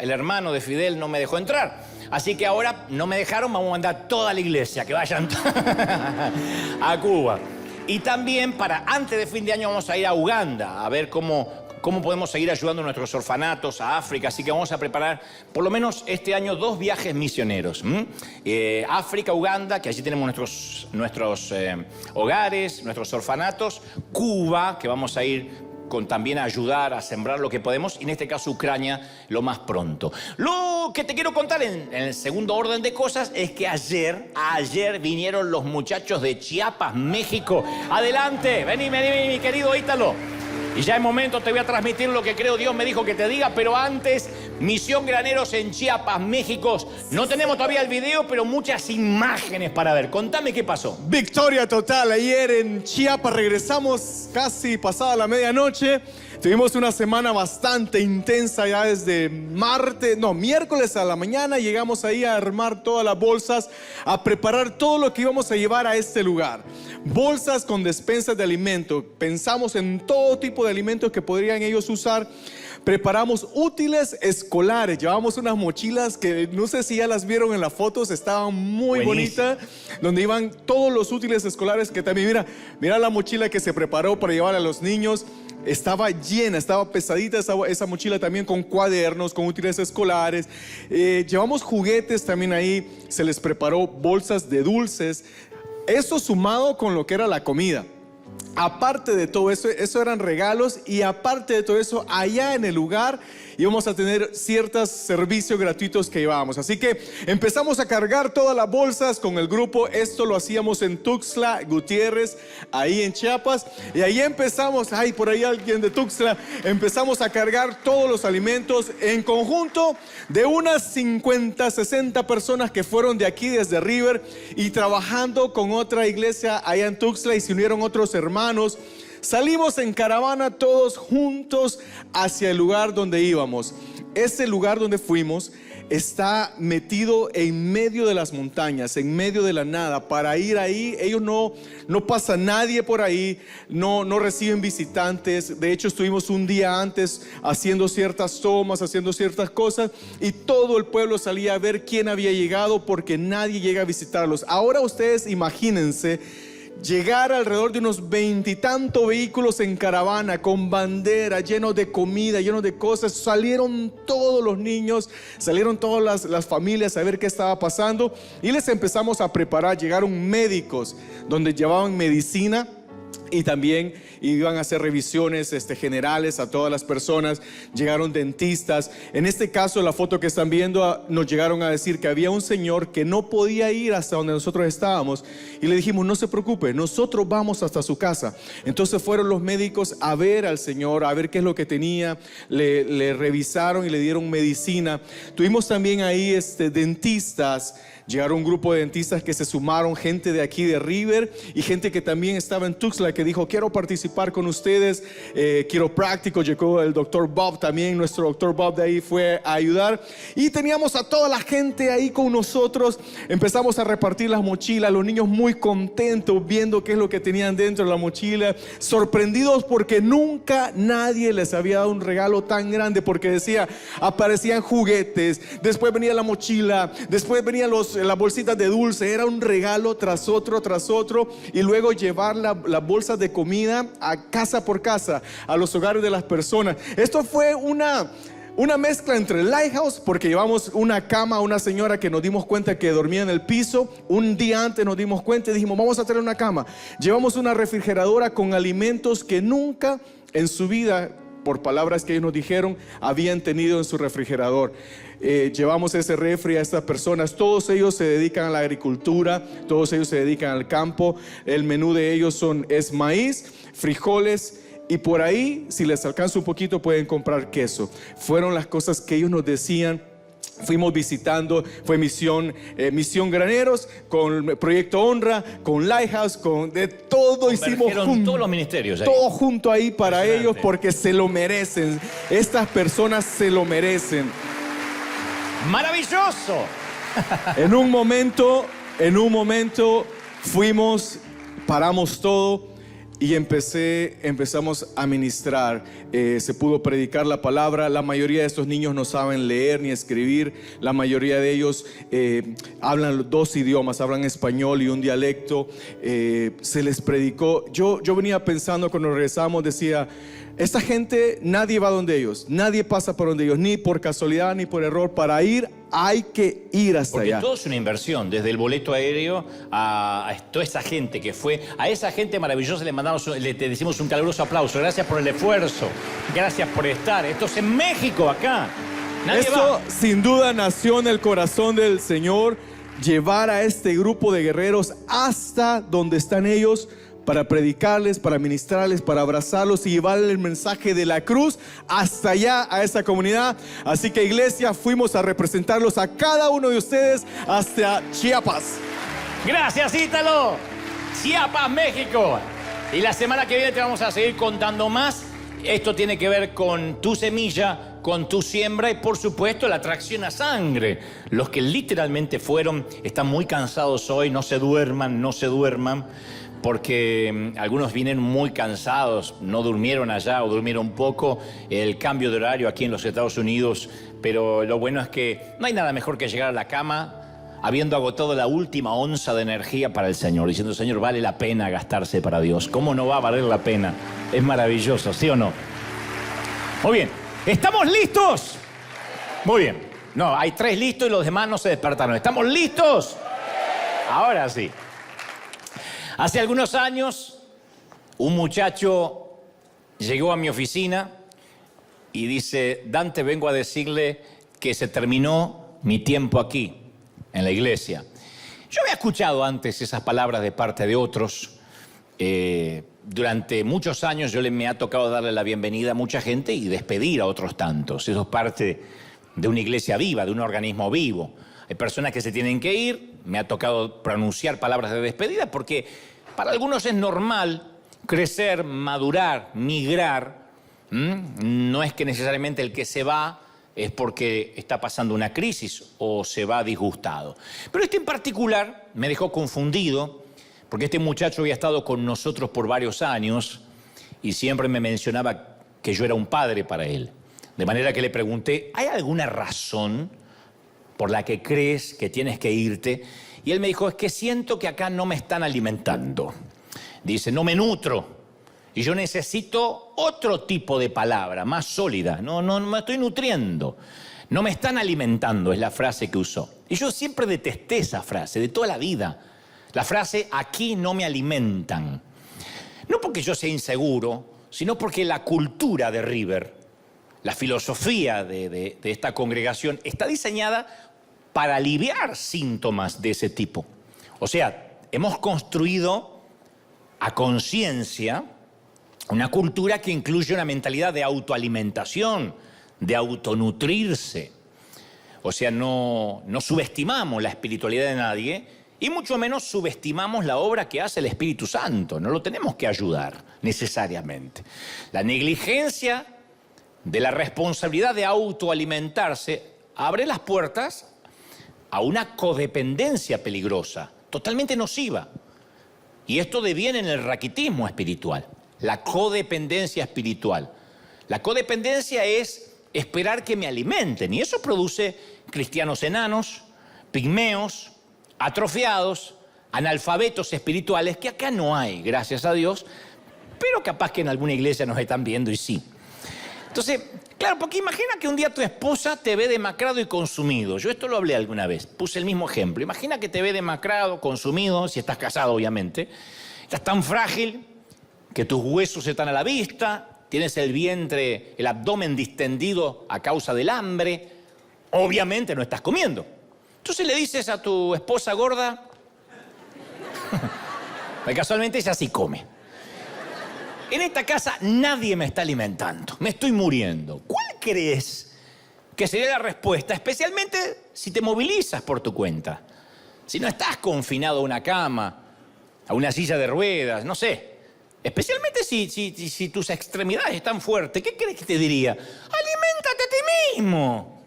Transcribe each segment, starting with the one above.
El hermano de Fidel no me dejó entrar. Así que ahora no me dejaron, vamos a mandar toda la iglesia, que vayan a Cuba. Y también para antes de fin de año vamos a ir a Uganda, a ver cómo podemos seguir ayudando a nuestros orfanatos, a África. Así que vamos a preparar por lo menos este año 2 viajes misioneros. África, Uganda, que allí tenemos nuestros hogares, nuestros orfanatos. Cuba, que vamos a ir también a ayudar a sembrar lo que podemos, y en este caso Ucrania lo más pronto. Lo que te quiero contar en el segundo orden de cosas es que ayer vinieron los muchachos de Chiapas, México. Adelante, vení, mi querido Ítalo. Y ya en momento te voy a transmitir lo que creo Dios me dijo que te diga, pero antes, Misión Graneros en Chiapas, México. No tenemos todavía el video, pero muchas imágenes para ver. Contame qué pasó. Victoria total. Ayer en Chiapas regresamos casi pasada la medianoche. Tuvimos una semana bastante intensa ya desde miércoles a la mañana. Llegamos ahí a armar todas las bolsas, a preparar todo lo que íbamos a llevar a este lugar. Bolsas con despensas de alimento. Pensamos en todo tipo de alimentos que podrían ellos usar. Preparamos útiles escolares. Llevamos unas mochilas que no sé si ya las vieron en las fotos, estaban muy bonitas, donde iban todos los útiles escolares que también, mira la mochila que se preparó para llevar a los niños. Estaba llena, estaba pesadita esa mochila también, con cuadernos, con útiles escolares. Llevamos juguetes también ahí, se les preparó bolsas de dulces. Eso sumado con lo que era la comida. Aparte de todo eso, eran regalos, y aparte de todo eso, allá en el lugar íbamos a tener ciertos servicios gratuitos que llevábamos. Así que empezamos a cargar todas las bolsas con el grupo. Esto lo hacíamos en Tuxtla Gutiérrez, ahí en Chiapas. Y ahí empezamos, por ahí alguien de Tuxtla, empezamos a cargar todos los alimentos en conjunto de unas 50, 60 personas que fueron de aquí desde River y trabajando con otra iglesia allá en Tuxtla, y se unieron otros hermanos. Salimos en caravana todos juntos hacia el lugar donde íbamos. Ese lugar donde fuimos está metido en medio de las montañas, en medio de la nada. Para ir ahí, ellos no pasa nadie por ahí, no reciben visitantes. De hecho, estuvimos un día antes haciendo ciertas tomas, haciendo ciertas cosas, y todo el pueblo salía a ver quién había llegado, porque nadie llega a visitarlos. Ahora ustedes imagínense llegar alrededor de unos 20 y tantos vehículos en caravana, con bandera, llenos de comida, llenos de cosas. Salieron todos los niños, salieron todas las familias a ver qué estaba pasando, y les empezamos a preparar. Llegaron médicos donde llevaban medicina, y también iban a hacer revisiones generales a todas las personas. Llegaron dentistas. En este caso, la foto que están viendo, nos llegaron a decir que había un señor que no podía ir hasta donde nosotros estábamos, y le dijimos: no se preocupe, nosotros vamos hasta su casa. Entonces fueron los médicos a ver al señor, a ver qué es lo que tenía. Le revisaron y le dieron medicina. Tuvimos también ahí dentistas. Llegaron un grupo de dentistas que se sumaron, gente de aquí de River y gente que también estaba en Tuxtla, que dijo: quiero participar con ustedes. Quiropráctico, llegó el doctor Bob también, nuestro doctor Bob de ahí fue a ayudar, y teníamos a toda la gente ahí con nosotros. Empezamos a repartir las mochilas, los niños muy contentos viendo qué es lo que tenían dentro de la mochila, sorprendidos porque nunca nadie les había dado un regalo tan grande, porque aparecían juguetes, después venía la mochila, después venían las bolsitas de dulce. Era un regalo tras otro, y luego llevar las bolsas de comida a casa por casa, a los hogares de las personas. Esto fue una mezcla entre Lighthouse, porque llevamos una cama a una señora que nos dimos cuenta que dormía en el piso. Un día antes nos dimos cuenta y dijimos: vamos a traer una cama. Llevamos una refrigeradora con alimentos que nunca en su vida, por palabras que ellos nos dijeron, habían tenido en su refrigerador. Llevamos ese refri a estas personas. Todos ellos se dedican a la agricultura, todos ellos se dedican al campo. El menú de ellos es maíz, frijoles, y por ahí, si les alcanza un poquito, pueden comprar queso. Fueron las cosas que ellos nos decían. Fuimos visitando, fue Misión Graneros, con Proyecto Honra, con Lighthouse, de todo hicimos juntos. Todos los ministerios ahí. Todo junto ahí para ellos, porque se lo merecen. Estas personas se lo merecen. ¡Maravilloso! En un momento fuimos, paramos todo, y empezamos a ministrar. Se pudo predicar la palabra. La mayoría de estos niños no saben leer ni escribir. La mayoría de ellos hablan 2 idiomas, hablan español y un dialecto. Se les predicó. Yo venía pensando cuando regresamos, decía, esta gente, nadie va donde ellos, nadie pasa por donde ellos, ni por casualidad ni por error. Para ir hay que ir hasta Porque allá. todo es una inversión, desde el boleto aéreo a toda esa gente que fue. A esa gente maravillosa le decimos un caluroso aplauso. Gracias por el esfuerzo, gracias por estar. Esto es en México, acá. Nadie Esto va. sin duda nació en el corazón del Señor, llevar a este grupo de guerreros hasta donde están ellos, para predicarles, para ministrarles, para abrazarlos y llevarles el mensaje de la cruz hasta allá, a esa comunidad. Así que, iglesia, fuimos a representarlos a cada uno de ustedes hasta Chiapas. Gracias, Ítalo. Chiapas, México. Y la semana que viene te vamos a seguir contando más. Esto tiene que ver con tu semilla, con tu siembra y, por supuesto, la tracción a sangre. Los que literalmente fueron, están muy cansados hoy. No se duerman, porque algunos vienen muy cansados, no durmieron allá o durmieron poco, el cambio de horario aquí en los Estados Unidos, pero lo bueno es que no hay nada mejor que llegar a la cama habiendo agotado la última onza de energía para el Señor, diciendo, Señor, vale la pena gastarse para Dios. ¿Cómo no va a valer la pena? Es maravilloso, ¿sí o no? Muy bien, ¿estamos listos? Muy bien. No, hay 3 listos y los demás no se despertaron. ¿Estamos listos? Ahora sí. Hace algunos años, un muchacho llegó a mi oficina y dice, Dante, vengo a decirle que se terminó mi tiempo aquí, en la iglesia. Yo había escuchado antes esas palabras de parte de otros. Durante muchos años me ha tocado darle la bienvenida a mucha gente y despedir a otros tantos. Eso es parte de una iglesia viva, de un organismo vivo. Hay personas que se tienen que ir, me ha tocado pronunciar palabras de despedida porque para algunos es normal crecer, madurar, migrar. No es que necesariamente el que se va es porque está pasando una crisis o se va disgustado. Pero este en particular me dejó confundido porque este muchacho había estado con nosotros por varios años y siempre me mencionaba que yo era un padre para él. De manera que le pregunté, ¿hay alguna razón por la que crees que tienes que irte? Y él me dijo, es que siento que acá no me están alimentando. Dice, no me nutro. Y yo necesito otro tipo de palabra, más sólida. No me estoy nutriendo. No me están alimentando, es la frase que usó. Y yo siempre detesté esa frase, de toda la vida. La frase, aquí no me alimentan. No porque yo sea inseguro, sino porque la cultura de River, la filosofía de esta congregación, está diseñada para aliviar síntomas de ese tipo. O sea, hemos construido a conciencia una cultura que incluye una mentalidad de autoalimentación, de autonutrirse. O sea, no subestimamos la espiritualidad de nadie y mucho menos subestimamos la obra que hace el Espíritu Santo. No lo tenemos que ayudar necesariamente. La negligencia de la responsabilidad de autoalimentarse abre las puertas a una codependencia peligrosa, totalmente nociva. Y esto deviene en el raquitismo espiritual, la codependencia espiritual. La codependencia es esperar que me alimenten, y eso produce cristianos enanos, pigmeos, atrofiados, analfabetos espirituales, que acá no hay, gracias a Dios, pero capaz que en alguna iglesia nos están viendo y sí. Entonces, claro, porque imagina que un día tu esposa te ve demacrado y consumido. Yo esto lo hablé alguna vez, puse el mismo ejemplo. Imagina que te ve demacrado, consumido, si estás casado obviamente. Estás tan frágil que tus huesos están a la vista, tienes el vientre, el abdomen distendido a causa del hambre. Obviamente no estás comiendo. Entonces le dices a tu esposa gorda, que casualmente ella sí come. En esta casa nadie me está alimentando, me estoy muriendo. ¿Cuál crees que sería la respuesta? Especialmente si te movilizas por tu cuenta. Si no estás confinado a una cama, a una silla de ruedas, no sé. Especialmente si tus extremidades están fuertes, ¿qué crees que te diría? Aliméntate a ti mismo.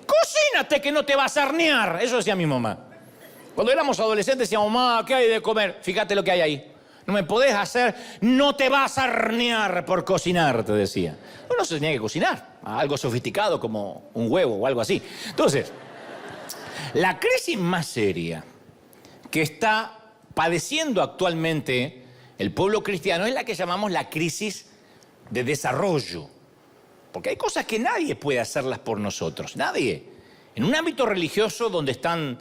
Cocínate que no te vas a herniar. Eso decía mi mamá. Cuando éramos adolescentes decíamos, mamá, ¿qué hay de comer? Fíjate lo que hay ahí. No me podés hacer, no te vas a hornear por cocinar, te decía. Uno se tenía que cocinar, algo sofisticado como un huevo o algo así. Entonces, la crisis más seria que está padeciendo actualmente el pueblo cristiano es la que llamamos la crisis de desarrollo. Porque hay cosas que nadie puede hacerlas por nosotros, nadie. En un ámbito religioso donde están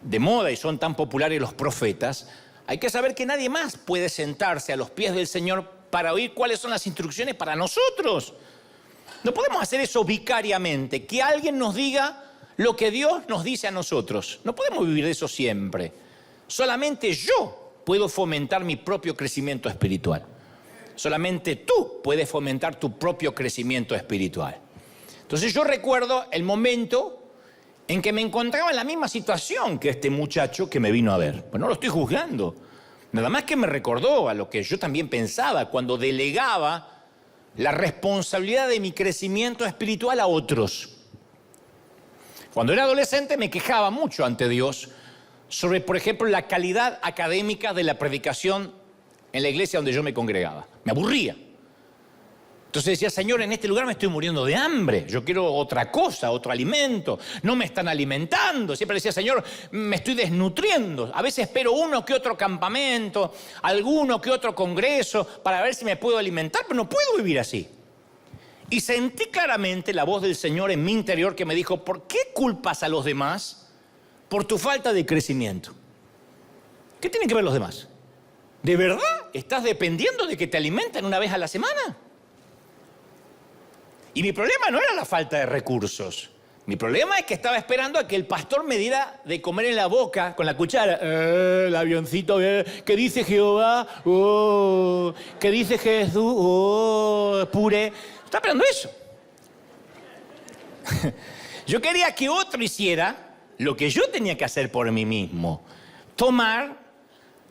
de moda y son tan populares los profetas, hay que saber que nadie más puede sentarse a los pies del Señor para oír cuáles son las instrucciones para nosotros. No podemos hacer eso vicariamente, que alguien nos diga lo que Dios nos dice a nosotros. No podemos vivir de eso siempre. Solamente yo puedo fomentar mi propio crecimiento espiritual. Solamente tú puedes fomentar tu propio crecimiento espiritual. Entonces yo recuerdo el momento en que me encontraba en la misma situación que este muchacho que me vino a ver. Pues no lo estoy juzgando. Nada más que me recordó a lo que yo también pensaba cuando delegaba la responsabilidad de mi crecimiento espiritual a otros. Cuando era adolescente me quejaba mucho ante Dios sobre, por ejemplo, la calidad académica de la predicación en la iglesia donde yo me congregaba. Me aburría. Entonces decía, Señor, en este lugar me estoy muriendo de hambre. Yo quiero otra cosa, otro alimento. No me están alimentando. Siempre decía, Señor, me estoy desnutriendo. A veces espero uno que otro campamento, alguno que otro congreso para ver si me puedo alimentar, pero no puedo vivir así. Y sentí claramente la voz del Señor en mi interior que me dijo, ¿por qué culpas a los demás por tu falta de crecimiento? ¿Qué tienen que ver los demás? ¿De verdad estás dependiendo de que te alimenten una vez a la semana? Y mi problema no era la falta de recursos. Mi problema es que estaba esperando a que el pastor me diera de comer en la boca con la cuchara. El avioncito, ¿qué dice Jehová? Oh, ¿qué dice Jesús? Oh, puré. Estaba esperando eso. Yo quería que otro hiciera lo que yo tenía que hacer por mí mismo. Tomar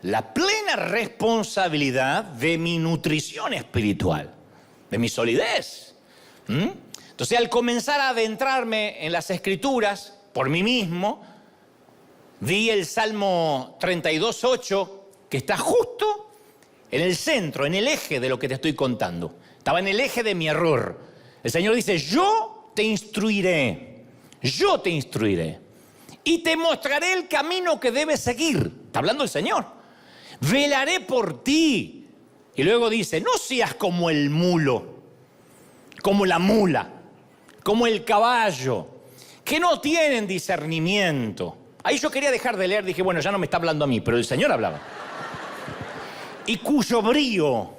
la plena responsabilidad de mi nutrición espiritual, de mi solidez. Entonces, al comenzar a adentrarme en las Escrituras por mí mismo, vi el Salmo 32:8, que está justo en el centro, en el eje de lo que te estoy contando. Estaba en el eje de mi error. El Señor dice, yo te instruiré, y te mostraré el camino que debes seguir. Está hablando el Señor. Velaré por ti. Y luego dice, no seas como el mulo, como la mula, como el caballo, que no tienen discernimiento. Ahí yo quería dejar de leer, dije, bueno, ya no me está hablando a mí, pero el Señor hablaba. Y cuyo brío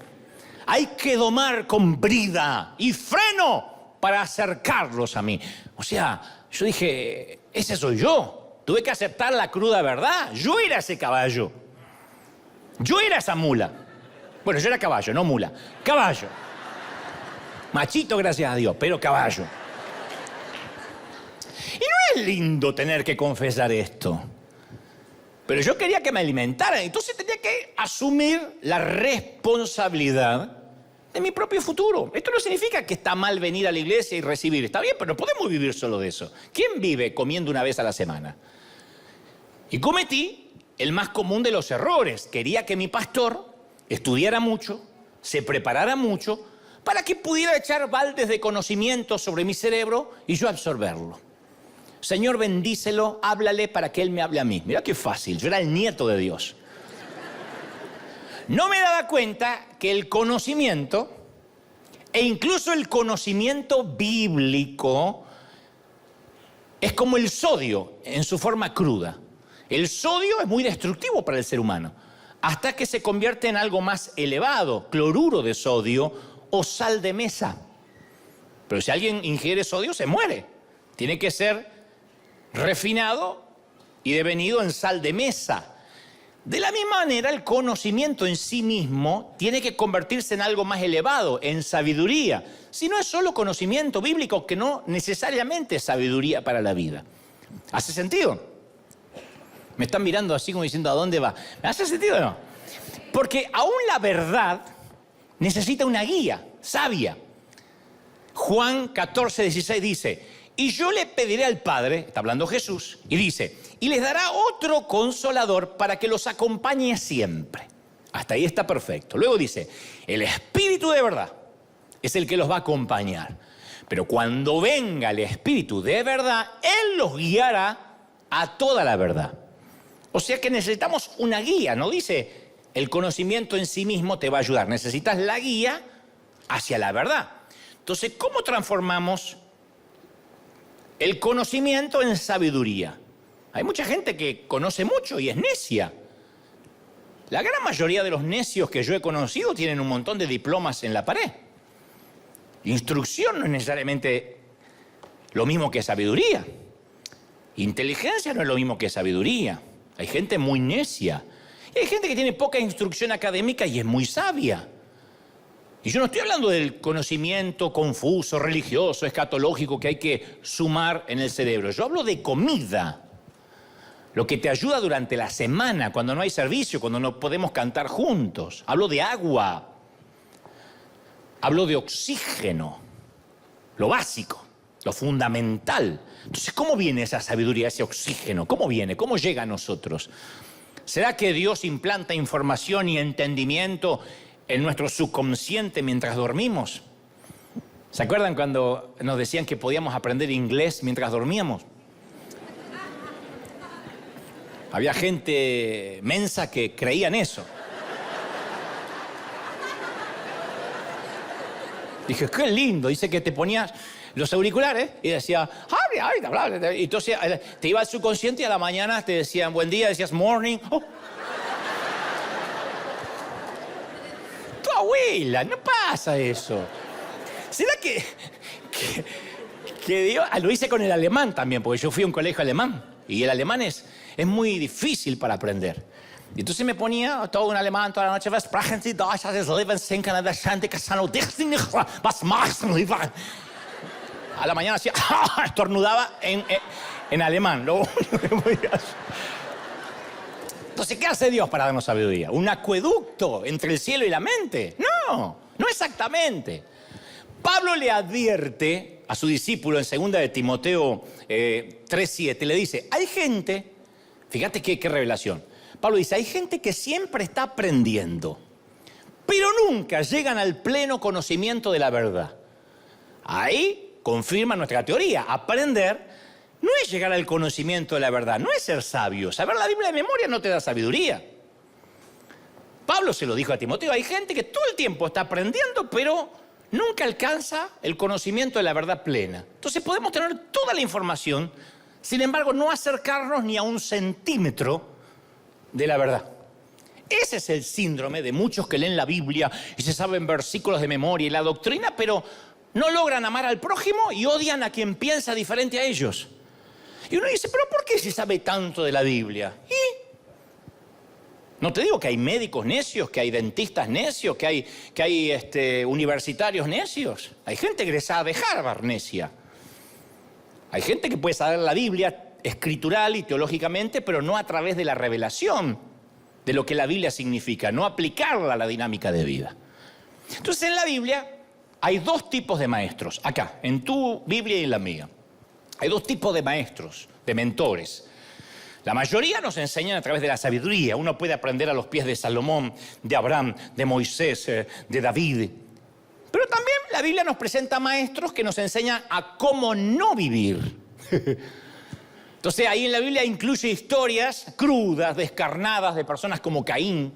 hay que domar con brida y freno para acercarlos a mí. O sea, yo dije, ese soy yo. Tuve que aceptar la cruda verdad. Yo era ese caballo. Yo era esa mula. Bueno, yo era caballo, no mula. Caballo. Machito, gracias a Dios, pero caballo. Y no es lindo tener que confesar esto. Pero yo quería que me alimentaran, entonces tenía que asumir la responsabilidad de mi propio futuro. Esto no significa que está mal venir a la iglesia y recibir. Está bien, pero no podemos vivir solo de eso. ¿Quién vive comiendo una vez a la semana? Y cometí el más común de los errores. Quería que mi pastor estudiara mucho, se preparara mucho, para que pudiera echar baldes de conocimiento sobre mi cerebro y yo absorberlo. Señor, bendícelo, háblale para que Él me hable a mí. Mira qué fácil, yo era el nieto de Dios. No me daba cuenta que el conocimiento, e incluso el conocimiento bíblico, es como el sodio en su forma cruda. El sodio es muy destructivo para el ser humano, hasta que se convierte en algo más elevado, cloruro de sodio, o sal de mesa. Pero si alguien ingiere sodio, se muere. Tiene que ser refinado y devenido en sal de mesa. De la misma manera, el conocimiento en sí mismo tiene que convertirse en algo más elevado, en sabiduría. Si no es solo conocimiento bíblico, que no necesariamente es sabiduría para la vida. ¿Hace sentido? Me están mirando así como diciendo, ¿a dónde va? ¿Me hace sentido o no? Porque aún la verdad necesita una guía sabia. Juan 14:16 dice, y yo le pediré al Padre, está hablando Jesús, y dice, y les dará otro consolador para que los acompañe siempre. Hasta ahí está perfecto. Luego dice, el Espíritu de verdad es el que los va a acompañar. Pero cuando venga el Espíritu de verdad, Él los guiará a toda la verdad. O sea que necesitamos una guía. No dice, el conocimiento en sí mismo te va a ayudar. Necesitas la guía hacia la verdad. Entonces, ¿cómo transformamos el conocimiento en sabiduría? Hay mucha gente que conoce mucho y es necia. La gran mayoría de los necios que yo he conocido tienen un montón de diplomas en la pared. Instrucción no es necesariamente lo mismo que sabiduría. Inteligencia no es lo mismo que sabiduría. Hay gente muy necia. Y hay gente que tiene poca instrucción académica y es muy sabia. Y yo no estoy hablando del conocimiento confuso, religioso, escatológico que hay que sumar en el cerebro. Yo hablo de comida. Lo que te ayuda durante la semana, cuando no hay servicio, cuando no podemos cantar juntos. Hablo de agua. Hablo de oxígeno. Lo básico, lo fundamental. Entonces, ¿cómo viene esa sabiduría, ese oxígeno? ¿Cómo viene? ¿Cómo llega a nosotros? ¿Será que Dios implanta información y entendimiento en nuestro subconsciente mientras dormimos? ¿Se acuerdan cuando nos decían que podíamos aprender inglés mientras dormíamos? Había gente mensa que creía en eso. Dije, qué lindo. Dice que te ponías los auriculares y decía, y entonces te iba al subconsciente y a la mañana te decían buen día, decías morning. Oh. Tu abuela, no pasa eso. ¿Será que Dios? Lo hice con el alemán también, porque yo fui a un colegio alemán y el alemán es muy difícil para aprender. Y entonces me ponía todo en alemán toda la noche. Sprechen Sie Deutsch, das Leben sinken an der Schande, was machen Sie? A la mañana hacía, estornudaba en alemán. Entonces, ¿qué hace Dios para darnos sabiduría? ¿Un acueducto entre el cielo y la mente? No, no exactamente. Pablo le advierte a su discípulo en 2 de Timoteo 3:7, le dice, hay gente, fíjate qué revelación. Pablo dice, hay gente que siempre está aprendiendo, pero nunca llegan al pleno conocimiento de la verdad. Ahí confirma nuestra teoría. Aprender no es llegar al conocimiento de la verdad, no es ser sabio. Saber la Biblia de memoria no te da sabiduría. Pablo se lo dijo a Timoteo, hay gente que todo el tiempo está aprendiendo, pero nunca alcanza el conocimiento de la verdad plena. Entonces podemos tener toda la información, sin embargo no acercarnos ni a un centímetro de la verdad. Ese es el síndrome de muchos que leen la Biblia y se saben versículos de memoria y la doctrina, pero no logran amar al prójimo y odian a quien piensa diferente a ellos. Y uno dice, ¿pero por qué se sabe tanto de la Biblia? Y no te digo que hay médicos necios, que hay dentistas necios, que hay universitarios necios. Hay gente egresada de Harvard necia. Hay gente que puede saber la Biblia escritural y teológicamente, pero no a través de la revelación de lo que la Biblia significa, no aplicarla a la dinámica de vida. Entonces en la Biblia hay dos tipos de maestros, acá, en tu Biblia y en la mía. Hay dos tipos de maestros, de mentores. La mayoría nos enseñan a través de la sabiduría. Uno puede aprender a los pies de Salomón, de Abraham, de Moisés, de David. Pero también la Biblia nos presenta maestros que nos enseñan a cómo no vivir. Entonces ahí en la Biblia incluye historias crudas, descarnadas de personas como Caín,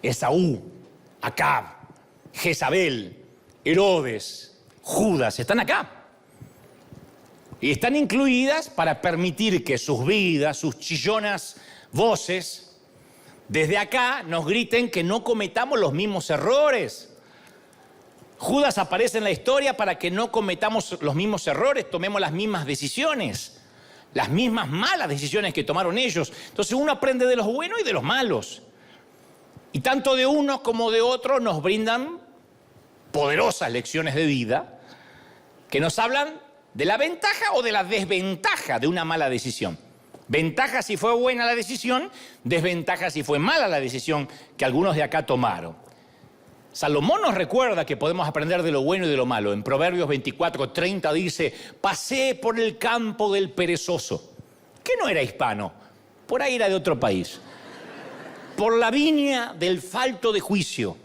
Esaú, Acab, Jezabel, Herodes, Judas. Están acá. Y están incluidas para permitir que sus vidas, sus chillonas voces, desde acá nos griten que no cometamos los mismos errores. Judas aparece en la historia para que no cometamos los mismos errores, tomemos las mismas decisiones, las mismas malas decisiones que tomaron ellos. Entonces uno aprende de los buenos y de los malos. Y tanto de unos como de otros nos brindan poderosas lecciones de vida que nos hablan de la ventaja o de la desventaja de una mala decisión. Ventaja si fue buena la decisión, desventaja si fue mala la decisión que algunos de acá tomaron. Salomón nos recuerda que podemos aprender de lo bueno y de lo malo. En Proverbios 24:30 dice, pasé por el campo del perezoso, que no era hispano, por ahí era de otro país. por la viña del falto de juicio.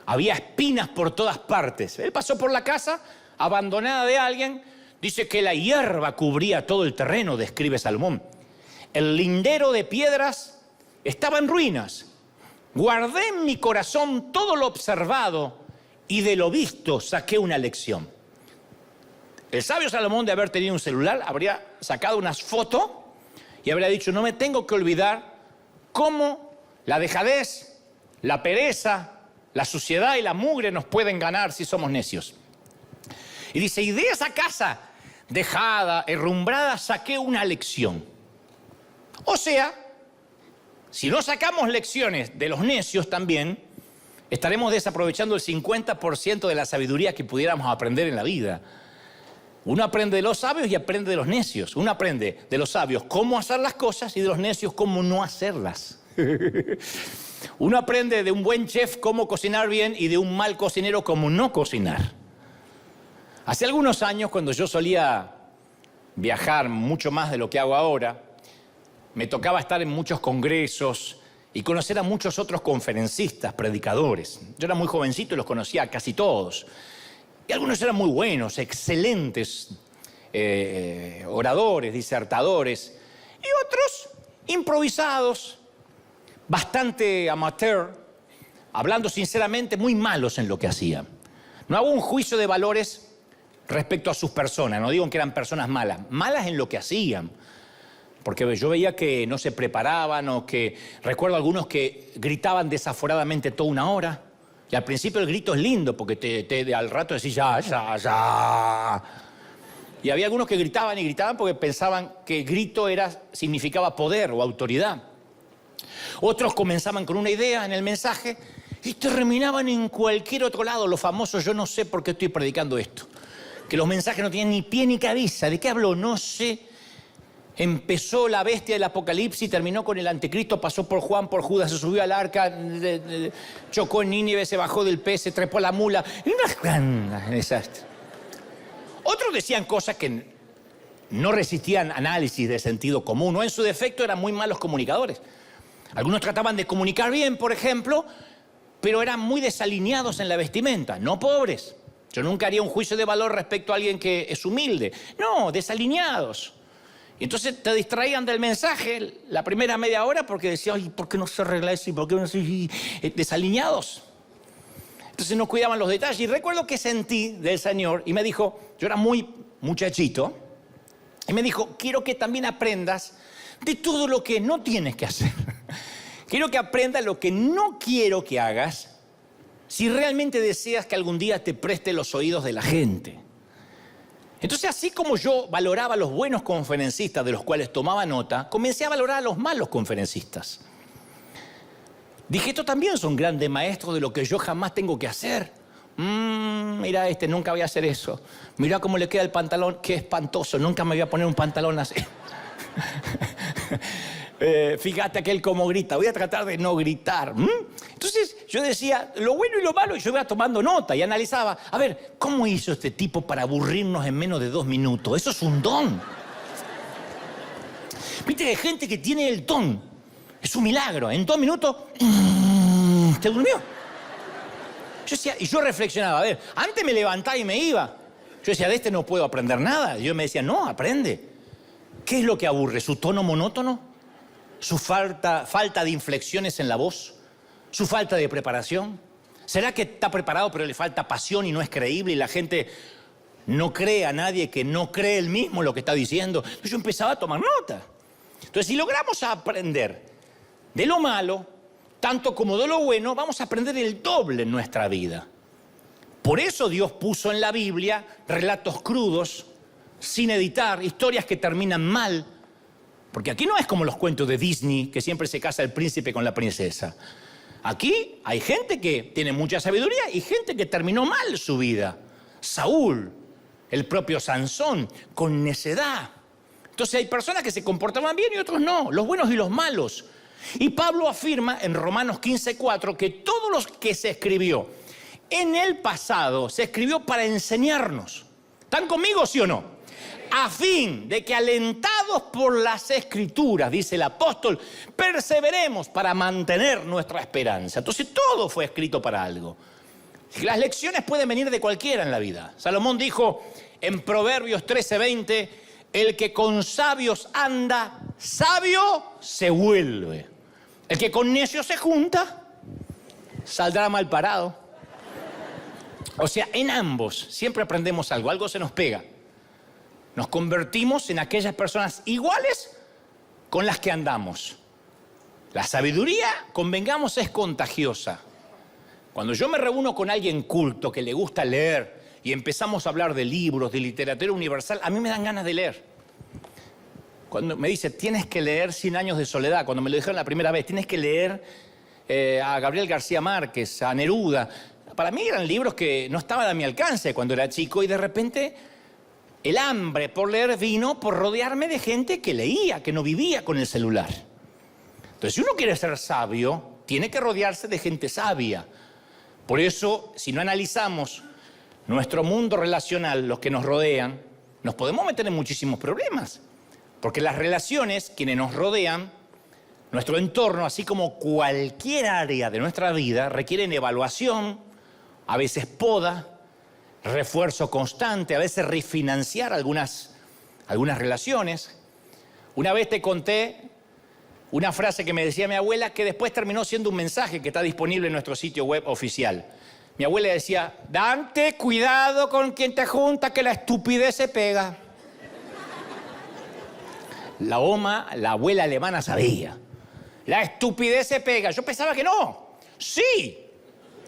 Había espinas por todas partes. Él pasó por la casa abandonada de alguien. Dice que la hierba cubría todo el terreno, describe Salomón. El lindero de piedras estaba en ruinas. Guardé en mi corazón todo lo observado y de lo visto saqué una lección. El sabio Salomón, de haber tenido un celular, habría sacado unas fotos y habría dicho: no me tengo que olvidar cómo la dejadez, la pereza, la suciedad y la mugre nos pueden ganar si somos necios. Y dice: y de esa casa dejada, herrumbrada, saqué una lección. O sea, si no sacamos lecciones de los necios también, estaremos desaprovechando el 50% de la sabiduría que pudiéramos aprender en la vida. Uno aprende de los sabios y aprende de los necios. Uno aprende de los sabios cómo hacer las cosas y de los necios cómo no hacerlas. Uno aprende de un buen chef cómo cocinar bien y de un mal cocinero cómo no cocinar. Hace algunos años, cuando yo solía viajar mucho más de lo que hago ahora, me tocaba estar en muchos congresos y conocer a muchos otros conferencistas, predicadores. Yo era muy jovencito y los conocía a casi todos. Y algunos eran muy buenos, excelentes oradores, disertadores. Y otros improvisados, bastante amateur, hablando sinceramente, muy malos en lo que hacían. No hago un juicio de valores respecto a sus personas. No digo que eran personas malas. Malas en lo que hacían. Porque yo veía que no se preparaban o que... Recuerdo algunos que gritaban desaforadamente toda una hora. Y al principio el grito es lindo porque al rato decís ya. Y había algunos que gritaban y gritaban porque pensaban que grito significaba poder o autoridad. Otros comenzaban con una idea en el mensaje y terminaban en cualquier otro lado. Los famosos, yo no sé por qué estoy predicando esto. Que los mensajes no tienen ni pie ni cabeza. ¿De qué habló? No sé. Empezó la bestia del Apocalipsis, terminó con el anticristo, pasó por Juan, por Judas, se subió al arca, chocó en Nínive, se bajó del pez, se trepó a la mula. Desastre. Otros decían cosas que no resistían análisis de sentido común, o en su defecto eran muy malos comunicadores. Algunos trataban de comunicar bien, por ejemplo, pero eran muy desalineados en la vestimenta, no pobres. Yo nunca haría un juicio de valor respecto a alguien que es humilde. No, desalineados. Y entonces te distraían del mensaje la primera media hora porque decían: ay, ¿por qué no se arregla eso? ¿Y por qué no se...? Desalineados. Entonces no cuidaban los detalles. Y recuerdo que sentí del Señor y me dijo, yo era muy muchachito, y me dijo: quiero que también aprendas de todo lo que no tienes que hacer. Quiero que aprendas lo que no quiero que hagas si realmente deseas que algún día te preste los oídos de la gente. Entonces, así como yo valoraba a los buenos conferencistas de los cuales tomaba nota, comencé a valorar a los malos conferencistas. Dije: estos también son grandes maestros de lo que yo jamás tengo que hacer. Mira, nunca voy a hacer eso. Mira cómo le queda el pantalón, qué espantoso, nunca me voy a poner un pantalón así. Fíjate aquel cómo grita, voy a tratar de no gritar. Entonces yo decía lo bueno y lo malo y yo iba tomando nota y analizaba, a ver, ¿cómo hizo este tipo para aburrirnos en menos de 2 minutos? Eso es un don. Viste que hay gente que tiene el don, es un milagro, en 2 minutos se durmió. Yo decía, y yo reflexionaba, a ver, antes me levantaba y me iba. Yo decía, de este no puedo aprender nada. Y yo me decía, no, aprende. ¿Qué es lo que aburre? ¿Su tono monótono? ¿Su falta de inflexiones en la voz? ¿Su falta de preparación? ¿Será que está preparado pero le falta pasión y no es creíble y la gente no cree a nadie que no cree él mismo lo que está diciendo? Entonces yo empezaba a tomar nota. Entonces, si logramos aprender de lo malo, tanto como de lo bueno, vamos a aprender el doble en nuestra vida. Por eso Dios puso en la Biblia relatos crudos, sin editar, historias que terminan mal. Porque aquí no es como los cuentos de Disney, que siempre se casa el príncipe con la princesa. Aquí hay gente que tiene mucha sabiduría y gente que terminó mal su vida. Saúl, el propio Sansón, con necedad. Entonces hay personas que se comportaban bien y otros no, los buenos y los malos. Y Pablo afirma en Romanos 15:4 que todo lo que se escribió en el pasado se escribió para enseñarnos. ¿Están conmigo, sí o no? A fin de que alentados guiados por las Escrituras, dice el apóstol, perseveremos para mantener nuestra esperanza. Entonces todo fue escrito para algo. Las lecciones pueden venir de cualquiera en la vida. Salomón dijo en Proverbios 13:20, el que con sabios anda, sabio se vuelve. El que con necios se junta, saldrá mal parado. O sea, en ambos siempre aprendemos algo, algo se nos pega. Nos convertimos en aquellas personas iguales con las que andamos. La sabiduría, convengamos, es contagiosa. Cuando yo me reúno con alguien culto que le gusta leer y empezamos a hablar de libros, de literatura universal, a mí me dan ganas de leer. Cuando me dice, tienes que leer 100 años de soledad, cuando me lo dijeron la primera vez, tienes que leer a Gabriel García Márquez, a Neruda. Para mí eran libros que no estaban a mi alcance cuando era chico y de repente el hambre por leer vino por rodearme de gente que leía, que no vivía con el celular. Entonces, si uno quiere ser sabio, tiene que rodearse de gente sabia. Por eso, si no analizamos nuestro mundo relacional, los que nos rodean, nos podemos meter en muchísimos problemas. Porque las relaciones, quienes nos rodean, nuestro entorno, así como cualquier área de nuestra vida, requieren evaluación, a veces poda, refuerzo constante, a veces refinanciar algunas relaciones. Una vez te conté una frase que me decía mi abuela que después terminó siendo un mensaje que está disponible en nuestro sitio web oficial. Mi abuela decía, Dante, cuidado con quien te junta que la estupidez se pega. La abuela alemana sabía. La estupidez se pega. Yo pensaba que no. Sí.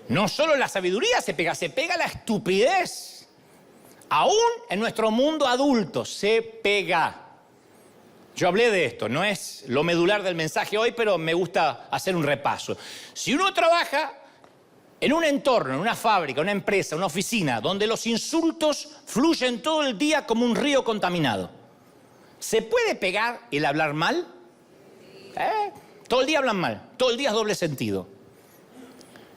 No solo la sabiduría se pega la estupidez. Aún en nuestro mundo adulto se pega. Yo hablé de esto, no es lo medular del mensaje hoy, pero me gusta hacer un repaso. Si uno trabaja en un entorno, en una fábrica, una empresa, una oficina, donde los insultos fluyen todo el día como un río contaminado, ¿se puede pegar el hablar mal? Todo el día hablan mal, todo el día es doble sentido.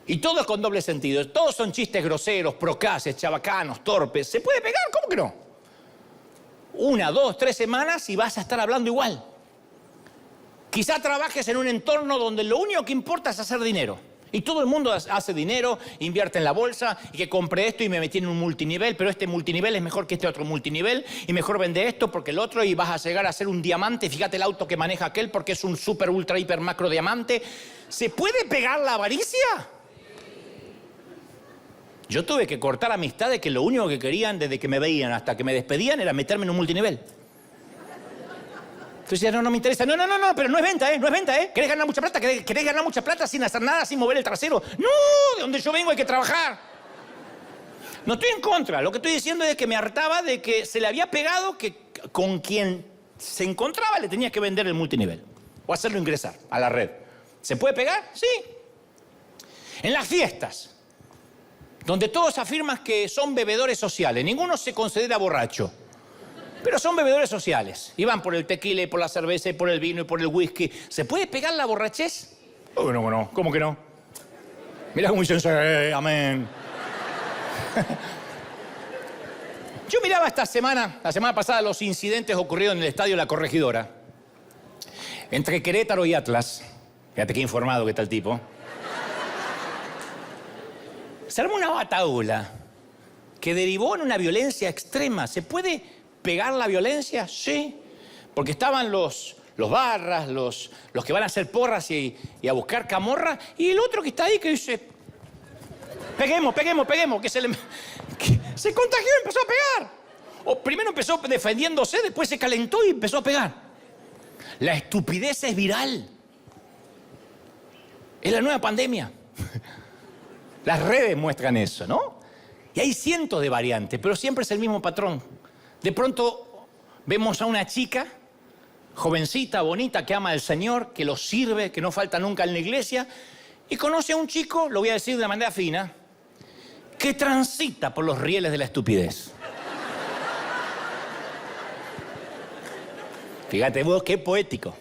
Y todo es con doble sentido, todos son chistes groseros, procaces, chabacanos, torpes. ¿Se puede pegar? ¿Cómo que no? 1, 2, 3 semanas y vas a estar hablando igual. Quizá trabajes en un entorno donde lo único que importa es hacer dinero. Y todo el mundo hace dinero, invierte en la bolsa, y que compré esto y me metí en un multinivel, pero este multinivel es mejor que este otro multinivel, y mejor vende esto porque el otro, y vas a llegar a ser un diamante. Fíjate el auto que maneja aquel porque es un super, ultra, hiper, macro diamante. ¿Se puede pegar la avaricia? Yo tuve que cortar amistades que lo único que querían desde que me veían hasta que me despedían era meterme en un multinivel. Entonces no me interesa. No, pero no es venta, no es venta, ¿Querés ganar mucha plata? ¿Querés ganar mucha plata sin hacer nada, sin mover el trasero? No, de donde yo vengo hay que trabajar. No estoy en contra. Lo que estoy diciendo es que me hartaba de que se le había pegado que con quien se encontraba le tenía que vender el multinivel o hacerlo ingresar a la red. ¿Se puede pegar? Sí. En las fiestas, donde todos afirman que son bebedores sociales. Ninguno se considera borracho, pero son bebedores sociales. Y van por el tequila, y por la cerveza, y por el vino, y por el whisky. ¿Se puede pegar la borrachez? Oh, no, ¿cómo que no? Mirá cómo dicen, amén. Yo miraba la semana pasada, los incidentes ocurridos en el estadio La Corregidora, entre Querétaro y Atlas. Fíjate qué informado que está el tipo. Se armó una batahola que derivó en una violencia extrema. ¿Se puede pegar la violencia? Sí. Porque estaban los barras, los que van a hacer porras y a buscar camorra, y el otro que está ahí que dice, peguemos, que se contagió y empezó a pegar. O primero empezó defendiéndose, después se calentó y empezó a pegar. La estupidez es viral. Es la nueva pandemia. Las redes muestran eso, ¿no? Y hay cientos de variantes, pero siempre es el mismo patrón. De pronto vemos a una chica, jovencita, bonita, que ama al Señor, que lo sirve, que no falta nunca en la iglesia, y conoce a un chico, lo voy a decir de una manera fina, que transita por los rieles de la estupidez. Fíjate vos, qué poético.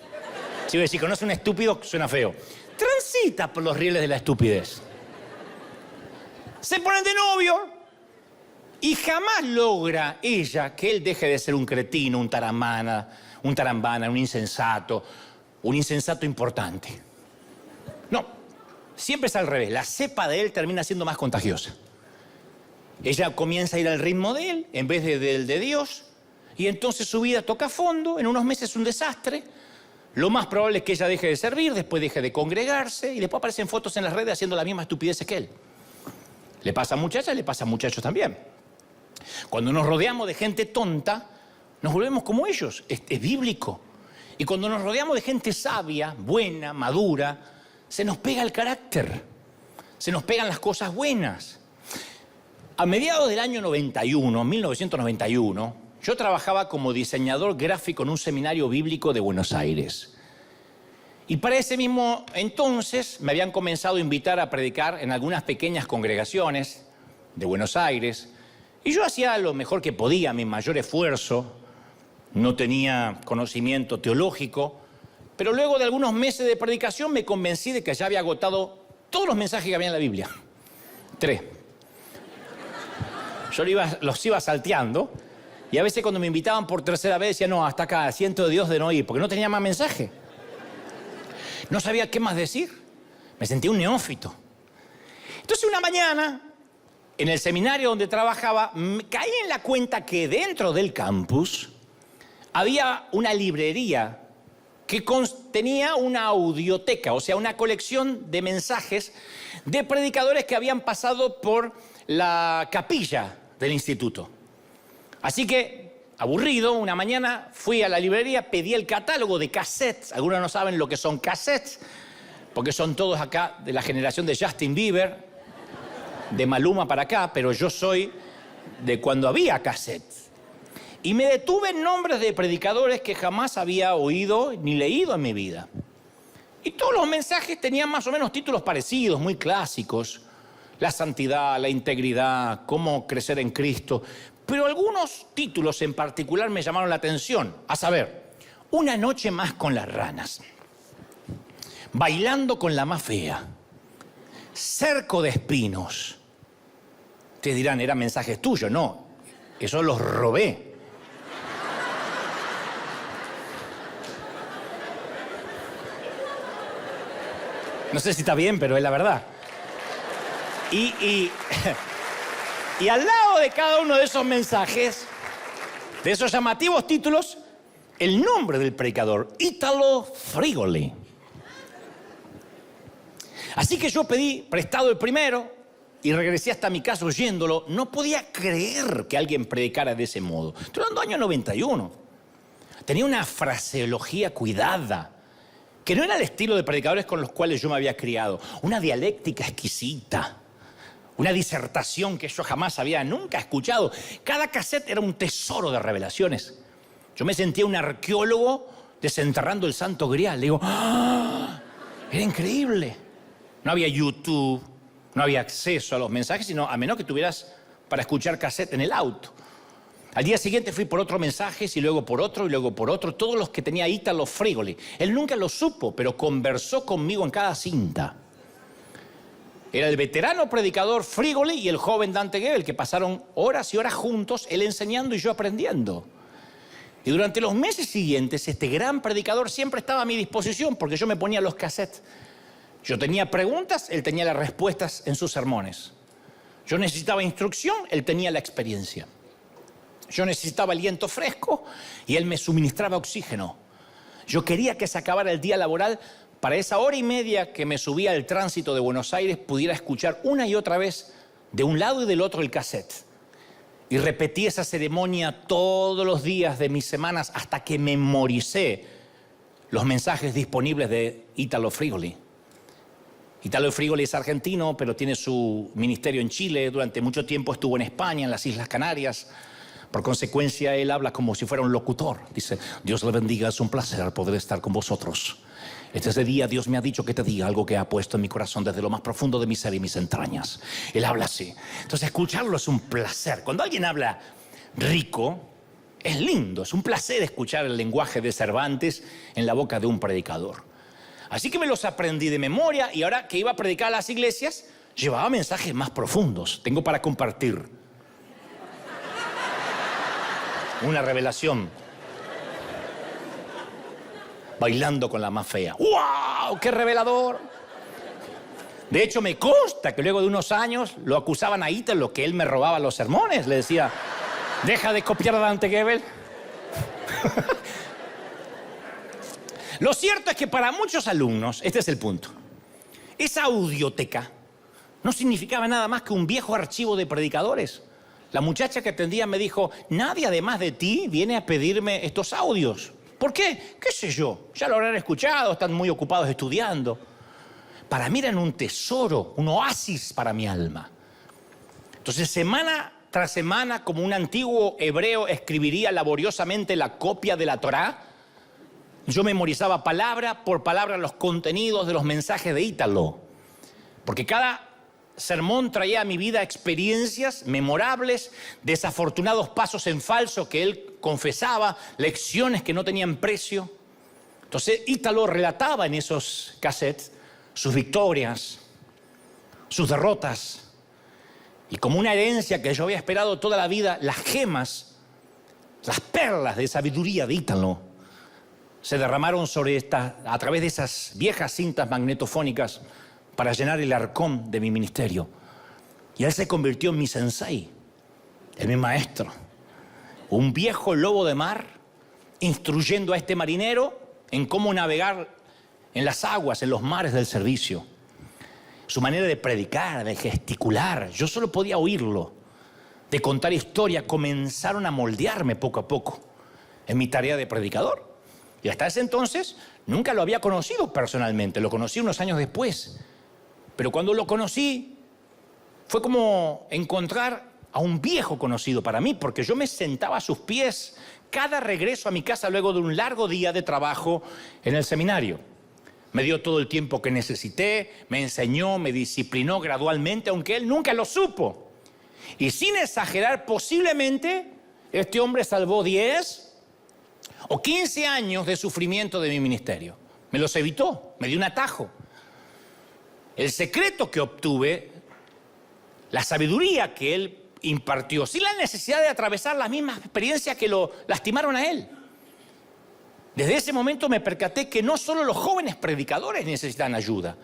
Si conoce a un estúpido, suena feo. Transita por los rieles de la estupidez. Se ponen de novio Y jamás logra ella que él deje de ser un cretino, un tarambana, un insensato importante. No, siempre es al revés. La cepa de él termina siendo más contagiosa. Ella comienza a ir al ritmo de él en vez del de Dios, y entonces su vida toca fondo, en unos meses es un desastre. Lo más probable es que ella deje de servir, después deje de congregarse, y después aparecen fotos en las redes haciendo la misma estupidez que él. Le pasa a muchachas, le pasa a muchachos también. Cuando nos rodeamos de gente tonta, nos volvemos como ellos. Es bíblico. Y cuando nos rodeamos de gente sabia, buena, madura, se nos pega el carácter. Se nos pegan las cosas buenas. A mediados del año 1991, yo trabajaba como diseñador gráfico en un seminario bíblico de Buenos Aires. Y para ese mismo entonces me habían comenzado a invitar a predicar en algunas pequeñas congregaciones de Buenos Aires. Y yo hacía lo mejor que podía, mi mayor esfuerzo. No tenía conocimiento teológico, pero luego de algunos meses de predicación me convencí de que ya había agotado todos los mensajes que había en la Biblia. 3. Yo los iba salteando, y a veces cuando me invitaban por tercera vez decía, no, hasta acá, siento de Dios de no ir, porque no tenía más mensaje. No sabía qué más decir. Me sentía un neófito. Entonces una mañana, en el seminario donde trabajaba, caí en la cuenta que dentro del campus había una librería que contenía una audioteca, o sea, una colección de mensajes de predicadores que habían pasado por la capilla del instituto. Así que, aburrido, una mañana fui a la librería, pedí el catálogo de cassettes. Algunos no saben lo que son cassettes, porque son todos acá de la generación de Justin Bieber, de Maluma para acá, pero yo soy de cuando había cassettes. Y me detuve en nombres de predicadores que jamás había oído ni leído en mi vida. Y todos los mensajes tenían más o menos títulos parecidos, muy clásicos. La santidad, la integridad, cómo crecer en Cristo. Pero algunos títulos en particular me llamaron la atención. A saber, una noche más con las ranas. Bailando con la más fea. Cerco de espinos. Ustedes dirán, eran mensajes tuyos. No, esos los robé. No sé si está bien, pero es la verdad. Y al lado de cada uno de esos mensajes, de esos llamativos títulos, el nombre del predicador, Italo Frigoli. Así que yo pedí prestado el primero y regresé hasta mi casa oyéndolo. No podía creer que alguien predicara de ese modo. Estoy hablando del año 91. Tenía una fraseología cuidada, que no era el estilo de predicadores con los cuales yo me había criado. Una dialéctica exquisita. Una disertación que yo jamás había nunca escuchado. Cada cassette era un tesoro de revelaciones. Yo me sentía un arqueólogo desenterrando el Santo Grial. Le digo, ¡ah! Era increíble. No había YouTube, no había acceso a los mensajes, sino a menos que tuvieras para escuchar cassette en el auto. Al día siguiente fui por otros mensajes y luego por otro y luego por otro. Todos los que tenía Italo Frigoli. Él nunca lo supo, pero conversó conmigo en cada cinta. Era el veterano predicador Frigoli y el joven Dante Gebel, que pasaron horas y horas juntos, él enseñando y yo aprendiendo. Y durante los meses siguientes, este gran predicador siempre estaba a mi disposición, porque yo me ponía los cassettes. Yo tenía preguntas, él tenía las respuestas en sus sermones. Yo necesitaba instrucción, él tenía la experiencia. Yo necesitaba aliento fresco y él me suministraba oxígeno. Yo quería que se acabara el día laboral. Para esa hora y media que me subía al tránsito de Buenos Aires, pudiera escuchar una y otra vez, de un lado y del otro, el cassette. Y repetí esa ceremonia todos los días de mis semanas hasta que memoricé los mensajes disponibles de Italo Frigoli. Italo Frigoli es argentino, pero tiene su ministerio en Chile. Durante mucho tiempo estuvo en España, en las Islas Canarias. Por consecuencia, él habla como si fuera un locutor. Dice, Dios le bendiga, es un placer poder estar con vosotros. Este día Dios me ha dicho que te diga algo que ha puesto en mi corazón desde lo más profundo de mi ser y mis entrañas. Él habla así. Entonces escucharlo es un placer. Cuando alguien habla rico, es lindo. Es un placer escuchar el lenguaje de Cervantes en la boca de un predicador. Así que me los aprendí de memoria y ahora que iba a predicar a las iglesias, llevaba mensajes más profundos. Tengo para compartir. Una revelación. Bailando con la más fea. ¡Wow! ¡Qué revelador! De hecho, me consta que luego de unos años lo acusaban a Ítalo que él me robaba los sermones. Le decía, deja de copiar a Dante Gebel. Lo cierto es que para muchos alumnos, este es el punto, esa audioteca no significaba nada más que un viejo archivo de predicadores. La muchacha que atendía me dijo, nadie además de ti viene a pedirme estos audios. ¿Por qué? ¿Qué sé yo? Ya lo habrán escuchado, están muy ocupados estudiando. Para mí eran un tesoro, un oasis para mi alma. Entonces, semana tras semana, como un antiguo hebreo escribiría laboriosamente la copia de la Torá, yo memorizaba palabra por palabra los contenidos de los mensajes de Ítalo. Porque cada sermón traía a mi vida experiencias memorables, desafortunados pasos en falso que él confesaba, lecciones que no tenían precio. Entonces Ítalo relataba en esos cassettes sus victorias, sus derrotas, y como una herencia que yo había esperado toda la vida, las gemas, las perlas de sabiduría de Ítalo se derramaron a través de esas viejas cintas magnetofónicas para llenar el arcón de mi ministerio. Y él se convirtió en mi sensei, en mi maestro. Un viejo lobo de mar instruyendo a este marinero en cómo navegar en las aguas, en los mares del servicio. Su manera de predicar, de gesticular, yo solo podía oírlo, de contar historia, comenzaron a moldearme poco a poco en mi tarea de predicador. Y hasta ese entonces nunca lo había conocido personalmente, lo conocí unos años después. Pero cuando lo conocí, fue como encontrar a un viejo conocido para mí, porque yo me sentaba a sus pies cada regreso a mi casa luego de un largo día de trabajo en el seminario. Me dio todo el tiempo que necesité, me enseñó, me disciplinó gradualmente, aunque él nunca lo supo. Y sin exagerar, posiblemente este hombre salvó 10 o 15 años de sufrimiento de mi ministerio. Me los evitó, me dio un atajo. El secreto que obtuve, la sabiduría que él impartió, sin la necesidad de atravesar las mismas experiencias que lo lastimaron a él. Desde ese momento me percaté que no solo los jóvenes predicadores necesitan ayuda.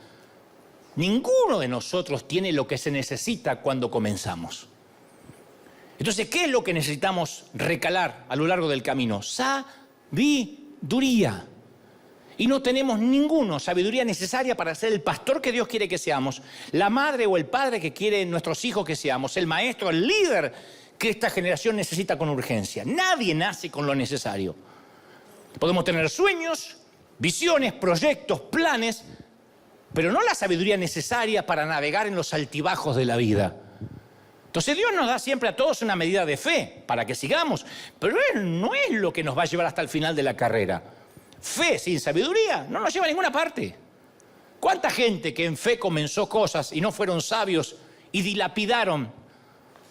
Ninguno de nosotros tiene lo que se necesita cuando comenzamos. Entonces, ¿qué es lo que necesitamos recalar a lo largo del camino? Sabiduría. Y no tenemos ninguna sabiduría necesaria para ser el pastor que Dios quiere que seamos, la madre o el padre que quieren nuestros hijos que seamos, el maestro, el líder que esta generación necesita con urgencia. Nadie nace con lo necesario. Podemos tener sueños, visiones, proyectos, planes, pero no la sabiduría necesaria para navegar en los altibajos de la vida. Entonces Dios nos da siempre a todos una medida de fe para que sigamos, pero no es lo que nos va a llevar hasta el final de la carrera. Fe sin sabiduría no nos lleva a ninguna parte. ¿Cuánta gente que en fe comenzó cosas y no fueron sabios y dilapidaron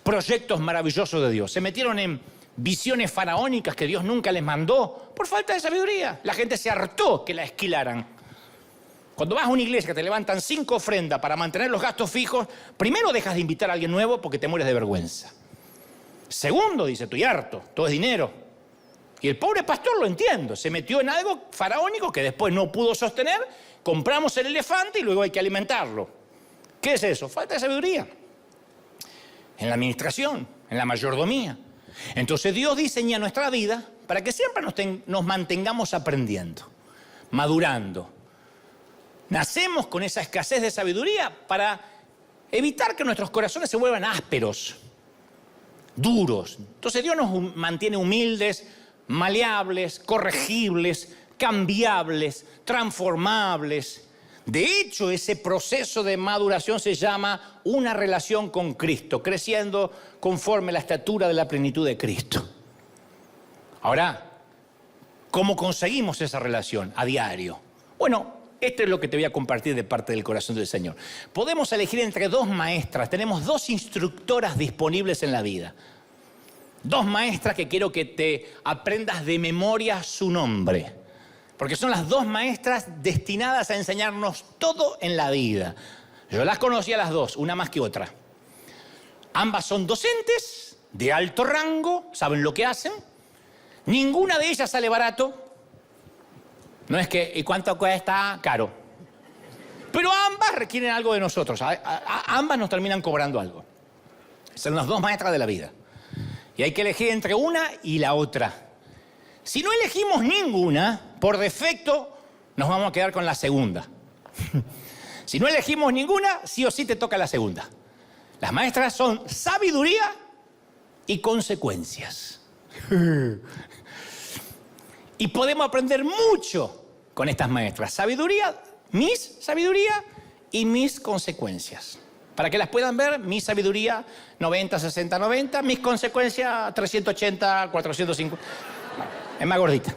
proyectos maravillosos de Dios? Se metieron en visiones faraónicas que Dios nunca les mandó por falta de sabiduría. La gente se hartó que la esquilaran. Cuando vas a una iglesia que te levantan 5 ofrendas para mantener los gastos fijos, primero dejas de invitar a alguien nuevo porque te mueres de vergüenza. Segundo, dice, estoy harto, todo es dinero. Y el pobre pastor, lo entiendo, se metió en algo faraónico que después no pudo sostener, compramos el elefante y luego hay que alimentarlo. ¿Qué es eso? Falta de sabiduría. En la administración, en la mayordomía. Entonces Dios diseña nuestra vida para que siempre nos mantengamos aprendiendo, madurando. Nacemos con esa escasez de sabiduría para evitar que nuestros corazones se vuelvan ásperos, duros. Entonces Dios nos mantiene humildes, maleables, corregibles, cambiables, transformables. De hecho, ese proceso de maduración se llama una relación con Cristo, creciendo conforme a la estatura de la plenitud de Cristo. Ahora, ¿cómo conseguimos esa relación a diario? Bueno, esto es lo que te voy a compartir de parte del corazón del Señor. Podemos elegir entre 2 maestras, tenemos 2 instructoras disponibles en la vida. 2 maestras que quiero que te aprendas de memoria su nombre. Porque son las 2 maestras destinadas a enseñarnos todo en la vida. Yo las conocí a las 2, una más que otra. Ambas son docentes de alto rango, saben lo que hacen, Ninguna de ellas sale barato. No es que, ¿y cuánto cuesta? Caro. Pero ambas requieren algo de nosotros. Ambas nos terminan cobrando algo. Son las dos maestras de la vida. Y hay que elegir entre una y la otra. Si no elegimos ninguna, por defecto nos vamos a quedar con la segunda. Si no elegimos ninguna, sí o sí te toca la segunda. Las maestras son sabiduría y consecuencias. Y podemos aprender mucho con estas maestras. Sabiduría y mis consecuencias. Para que las puedan ver, mi sabiduría 90, 60, 90, mis consecuencias 380, 450. Es más gordita.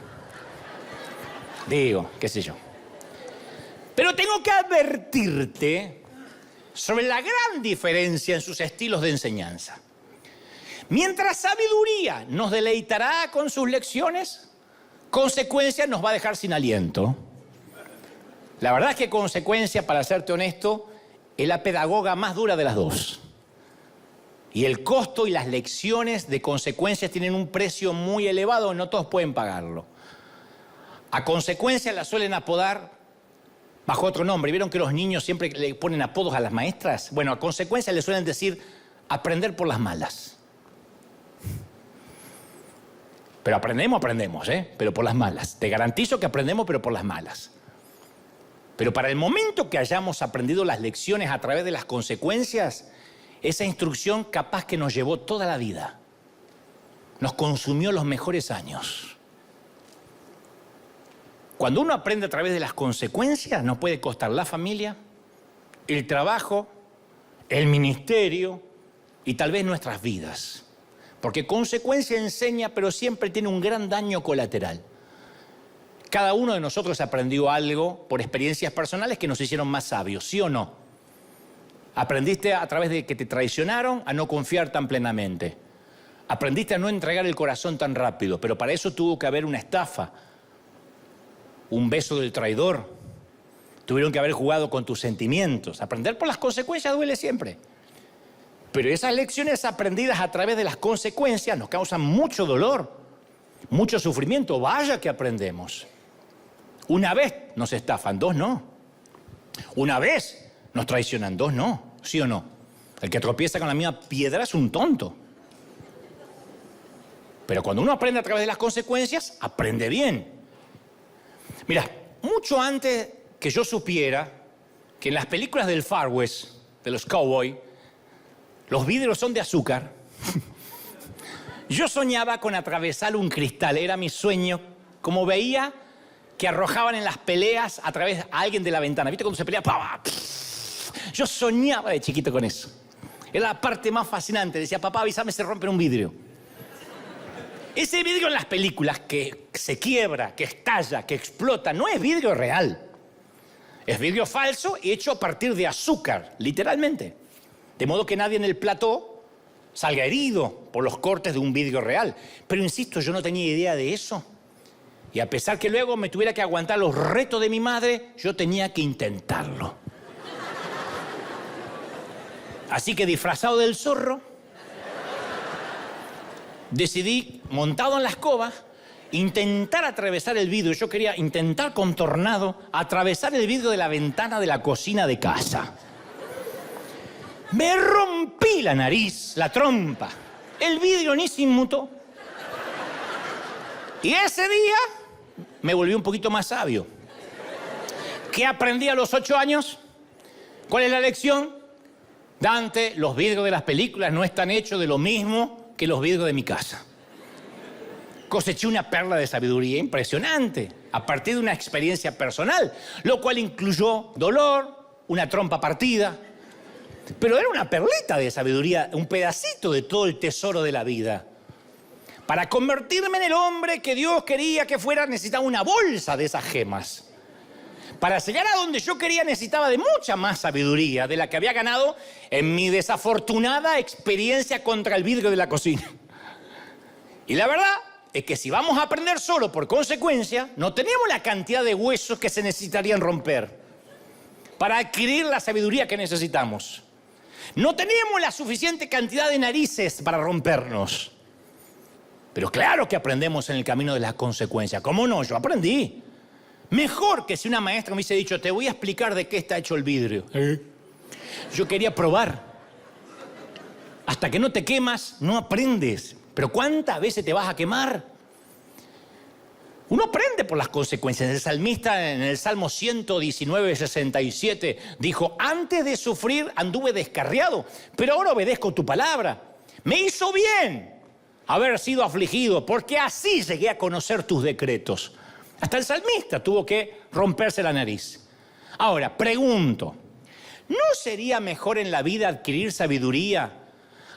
Digo, qué sé yo. Pero tengo que advertirte sobre la gran diferencia en sus estilos de enseñanza. Mientras sabiduría nos deleitará con sus lecciones, consecuencia nos va a dejar sin aliento. La verdad es que consecuencia, para serte honesto, es la pedagoga más dura de las dos. Y el costo y las lecciones de consecuencias tienen un precio muy elevado, no todos pueden pagarlo. A consecuencia la suelen apodar bajo otro nombre. ¿Vieron que los niños siempre le ponen apodos a las maestras? Bueno, a consecuencia le suelen decir aprender por las malas. Pero aprendemos, pero por las malas. Te garantizo que aprendemos, pero por las malas. Pero para el momento que hayamos aprendido las lecciones a través de las consecuencias, esa instrucción capaz que nos llevó toda la vida. Nos consumió los mejores años. Cuando uno aprende a través de las consecuencias, nos puede costar la familia, el trabajo, el ministerio y tal vez nuestras vidas. Porque consecuencia enseña, pero siempre tiene un gran daño colateral. Cada uno de nosotros aprendió algo por experiencias personales que nos hicieron más sabios, ¿sí o no? Aprendiste a través de que te traicionaron a no confiar tan plenamente. Aprendiste a no entregar el corazón tan rápido, pero para eso tuvo que haber una estafa, un beso del traidor. Tuvieron que haber jugado con tus sentimientos. Aprender por las consecuencias duele siempre. Pero esas lecciones aprendidas a través de las consecuencias nos causan mucho dolor, mucho sufrimiento. Vaya que aprendemos. Una vez nos estafan, dos no. Una vez nos traicionan, dos no. ¿Sí o no? El que tropieza con la misma piedra es un tonto. Pero cuando uno aprende a través de las consecuencias, aprende bien. Mira, mucho antes que yo supiera que en las películas del Far West, de los cowboys, los vidrios son de azúcar, yo soñaba con atravesar un cristal. Era mi sueño, como veía que arrojaban en las peleas a través a alguien de la ventana. ¿Viste cuando se pelea? Yo soñaba de chiquito con eso. Era la parte más fascinante. Decía, papá, avísame, se rompe un vidrio. Ese vidrio en las películas que se quiebra, que estalla, que explota, no es vidrio real. Es vidrio falso y hecho a partir de azúcar, literalmente. De modo que nadie en el plató salga herido por los cortes de un vidrio real. Pero insisto, yo no tenía idea de eso. Y a pesar que luego me tuviera que aguantar los retos de mi madre, yo tenía que intentarlo. Así que disfrazado del zorro, decidí, montado en la escoba, intentar atravesar el vidrio. Yo quería intentar con tornado atravesar el vidrio de la ventana de la cocina de casa. Me rompí la nariz, la trompa. El vidrio ni se inmutó. Y ese día me volví un poquito más sabio. ¿Qué aprendí a los 8 años? ¿Cuál es la lección? Dante, los vidrios de las películas no están hechos de lo mismo que los vidrios de mi casa. Coseché una perla de sabiduría impresionante a partir de una experiencia personal, lo cual incluyó dolor, una trompa partida. Pero era una perlita de sabiduría, un pedacito de todo el tesoro de la vida. Para convertirme en el hombre que Dios quería que fuera, necesitaba una bolsa de esas gemas. Para llegar a donde yo quería necesitaba de mucha más sabiduría de la que había ganado en mi desafortunada experiencia contra el vidrio de la cocina. Y la verdad es que si vamos a aprender solo por consecuencia, no tenemos la cantidad de huesos que se necesitarían romper para adquirir la sabiduría que necesitamos. No tenemos la suficiente cantidad de narices para rompernos. Pero claro que aprendemos en el camino de las consecuencias. ¿Cómo no? Yo aprendí. Mejor que si una maestra me hubiese dicho, te voy a explicar de qué está hecho el vidrio. Yo quería probar. Hasta que no te quemas, no aprendes. Pero ¿cuántas veces te vas a quemar? Uno aprende por las consecuencias. El salmista en el Salmo 119, 67 dijo, antes de sufrir anduve descarriado, pero ahora obedezco tu palabra. Me hizo bien haber sido afligido, porque así llegué a conocer tus decretos. Hasta el salmista tuvo que romperse la nariz. Ahora, pregunto, ¿no sería mejor en la vida adquirir sabiduría?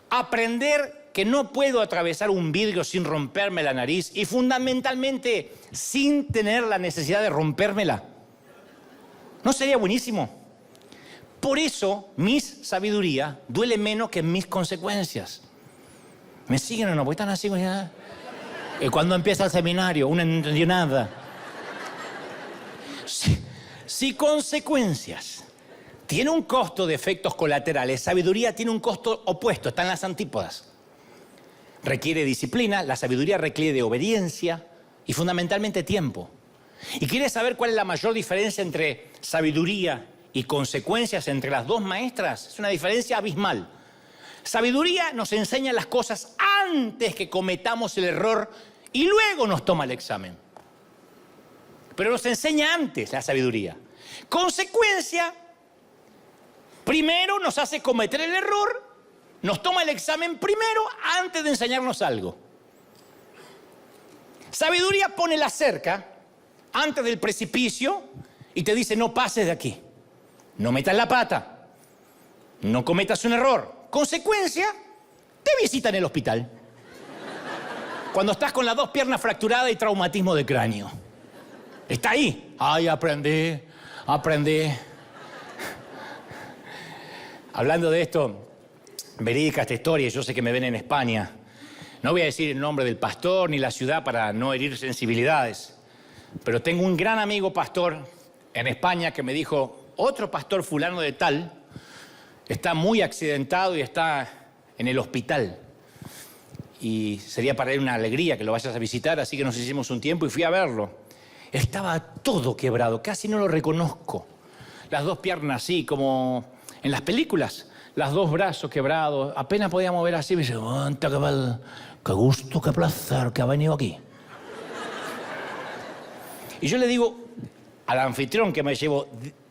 Aprender que no puedo atravesar un vidrio sin romperme la nariz y fundamentalmente sin tener la necesidad de rompérmela. ¿No sería buenísimo? Por eso, mi sabiduría duele menos que mis consecuencias. ¿Me siguen o no? Porque están así. Cuando empieza el seminario, uno no entendió nada. Si consecuencias tiene un costo de efectos colaterales, sabiduría tiene un costo opuesto, están las antípodas. Requiere disciplina, la sabiduría requiere de obediencia y fundamentalmente tiempo. ¿Y quieres saber cuál es la mayor diferencia entre sabiduría y consecuencias entre las dos maestras? Es una diferencia abismal. Sabiduría nos enseña las cosas antes que cometamos el error y luego nos toma el examen. Pero nos enseña antes la sabiduría. Consecuencia, primero nos hace cometer el error, nos toma el examen primero antes de enseñarnos algo. Sabiduría pone la cerca antes del precipicio y te dice no pases de aquí, no metas la pata, no cometas un error. Consecuencia, te visita en el hospital. Cuando estás con las dos piernas fracturadas y traumatismo de cráneo. Está ahí. Ay, aprendí. Hablando de esto, verídica esta historia, yo sé que me ven en España. No voy a decir el nombre del pastor ni la ciudad para no herir sensibilidades. Pero tengo un gran amigo pastor en España que me dijo, otro pastor fulano de tal está muy accidentado y está en el hospital. Y sería para él una alegría que lo vayas a visitar, así que nos hicimos un tiempo y fui a verlo. Estaba todo quebrado, casi no lo reconozco. Las dos piernas así, como en las películas, los dos brazos quebrados, apenas podía mover así. Me dice, qué gusto, qué placer que ha venido aquí. Y yo le digo al anfitrión que me llevo,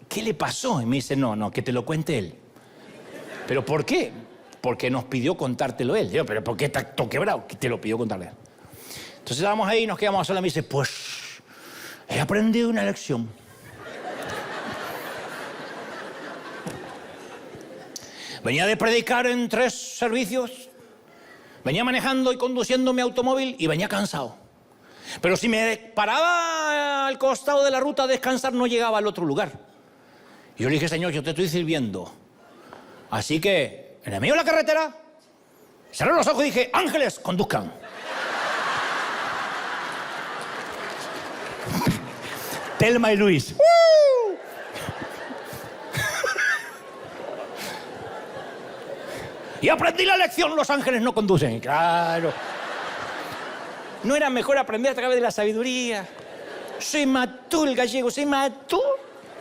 ¿qué le pasó? Y me dice, no, que te lo cuente él. ¿Pero por qué? Porque nos pidió contártelo él. Yo, ¿pero por qué está todo quebrado? Que te lo pidió contarle él. Entonces estábamos ahí, nos quedamos a solas. Me dice, pues, he aprendido una lección. Venía de predicar en 3 servicios. Venía manejando y conduciendo mi automóvil y venía cansado. Pero si me paraba al costado de la ruta a descansar, no llegaba al otro lugar. Y yo le dije, Señor, yo te estoy sirviendo. Así que, en el medio de la carretera, cerré los ojos y dije, ángeles, conduzcan. Telma y Luis. Y aprendí la lección, los ángeles no conducen. Claro. ¿No era mejor aprender a través de la sabiduría? Se mató el gallego, se mató.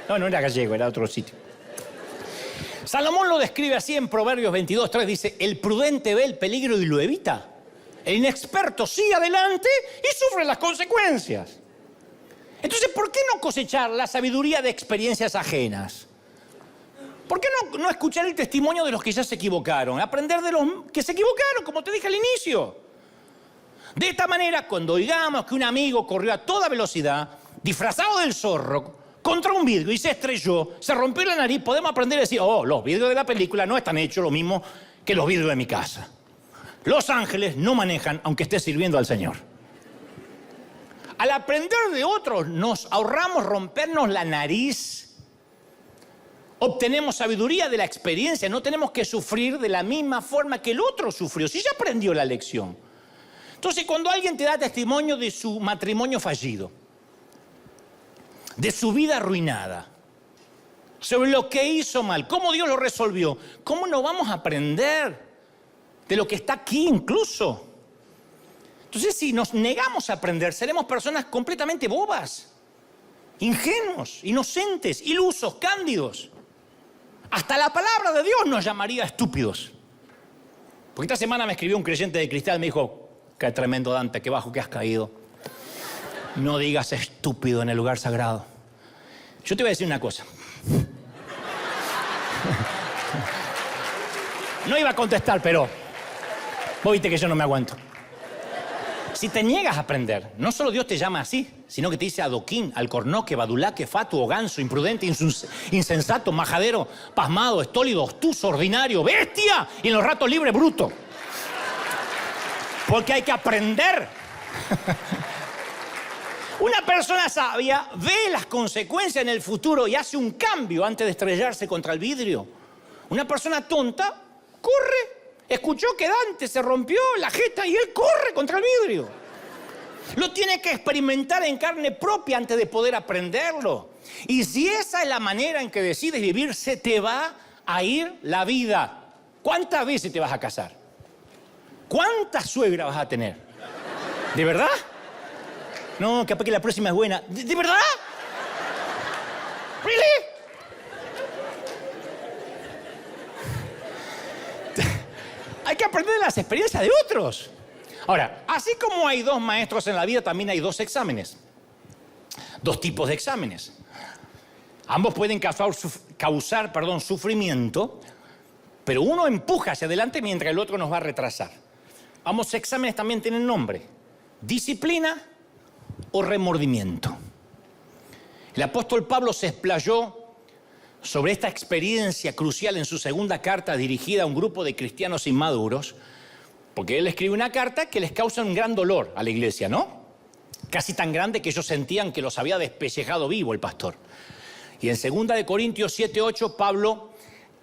No era gallego, era otro sitio. Salomón lo describe así en Proverbios 22:3. Dice, el prudente ve el peligro y lo evita. El inexperto sigue adelante y sufre las consecuencias. Entonces, ¿por qué no cosechar la sabiduría de experiencias ajenas? ¿Por qué no escuchar el testimonio de los que ya se equivocaron? Aprender de los que se equivocaron, como te dije al inicio. De esta manera, cuando oigamos que un amigo corrió a toda velocidad, disfrazado del zorro, contra un vidrio y se estrelló, se rompió la nariz, podemos aprender a decir, los vidrios de la película no están hechos lo mismo que los vidrios de mi casa. Los ángeles no manejan aunque esté sirviendo al Señor. Al aprender de otros, nos ahorramos rompernos la nariz. Obtenemos sabiduría de la experiencia, no tenemos que sufrir de la misma forma que el otro sufrió, si ya aprendió la lección. Entonces, cuando alguien te da testimonio de su matrimonio fallido, de su vida arruinada, sobre lo que hizo mal, cómo Dios lo resolvió, ¿cómo no vamos a aprender de lo que está aquí incluso? Entonces, si nos negamos a aprender, seremos personas completamente bobas, ingenuos, inocentes, ilusos, cándidos. Hasta la palabra de Dios nos llamaría estúpidos. Porque esta semana me escribió un creyente de Cristal, me dijo: qué tremendo, Dante, qué bajo que has caído. No digas estúpido en el lugar sagrado. Yo te voy a decir una cosa. No iba a contestar, pero vos viste que yo no me aguanto. Si te niegas a aprender, no solo Dios te llama así, sino que te dice adoquín, alcornoque, badulaque, fatuo, ganso, imprudente, insensato, majadero, pasmado, estólido, obtuso, ordinario, bestia, y en los ratos libres, bruto. Porque hay que aprender. Una persona sabia ve las consecuencias en el futuro y hace un cambio antes de estrellarse contra el vidrio. Una persona tonta corre. Escuchó que Dante se rompió la jeta y él corre contra el vidrio. Lo tiene que experimentar en carne propia antes de poder aprenderlo. Y si esa es la manera en que decides vivir, se te va a ir la vida. ¿Cuántas veces te vas a casar? ¿Cuántas suegras vas a tener? ¿De verdad? No, capaz que la próxima es buena. ¿De verdad? ¿Really? Hay que aprender de las experiencias de otros. Ahora, así como hay dos maestros en la vida, también hay dos exámenes. Dos tipos de exámenes. Ambos pueden causar sufrimiento, pero uno empuja hacia adelante mientras el otro nos va a retrasar. Ambos exámenes también tienen nombre: disciplina o remordimiento. El apóstol Pablo se explayó sobre esta experiencia crucial en su segunda carta dirigida a un grupo de cristianos inmaduros, porque él escribe una carta que les causa un gran dolor a la iglesia, ¿no? Casi tan grande que ellos sentían que los había despellejado vivo el pastor. Y en 2 Corintios 7:8, Pablo,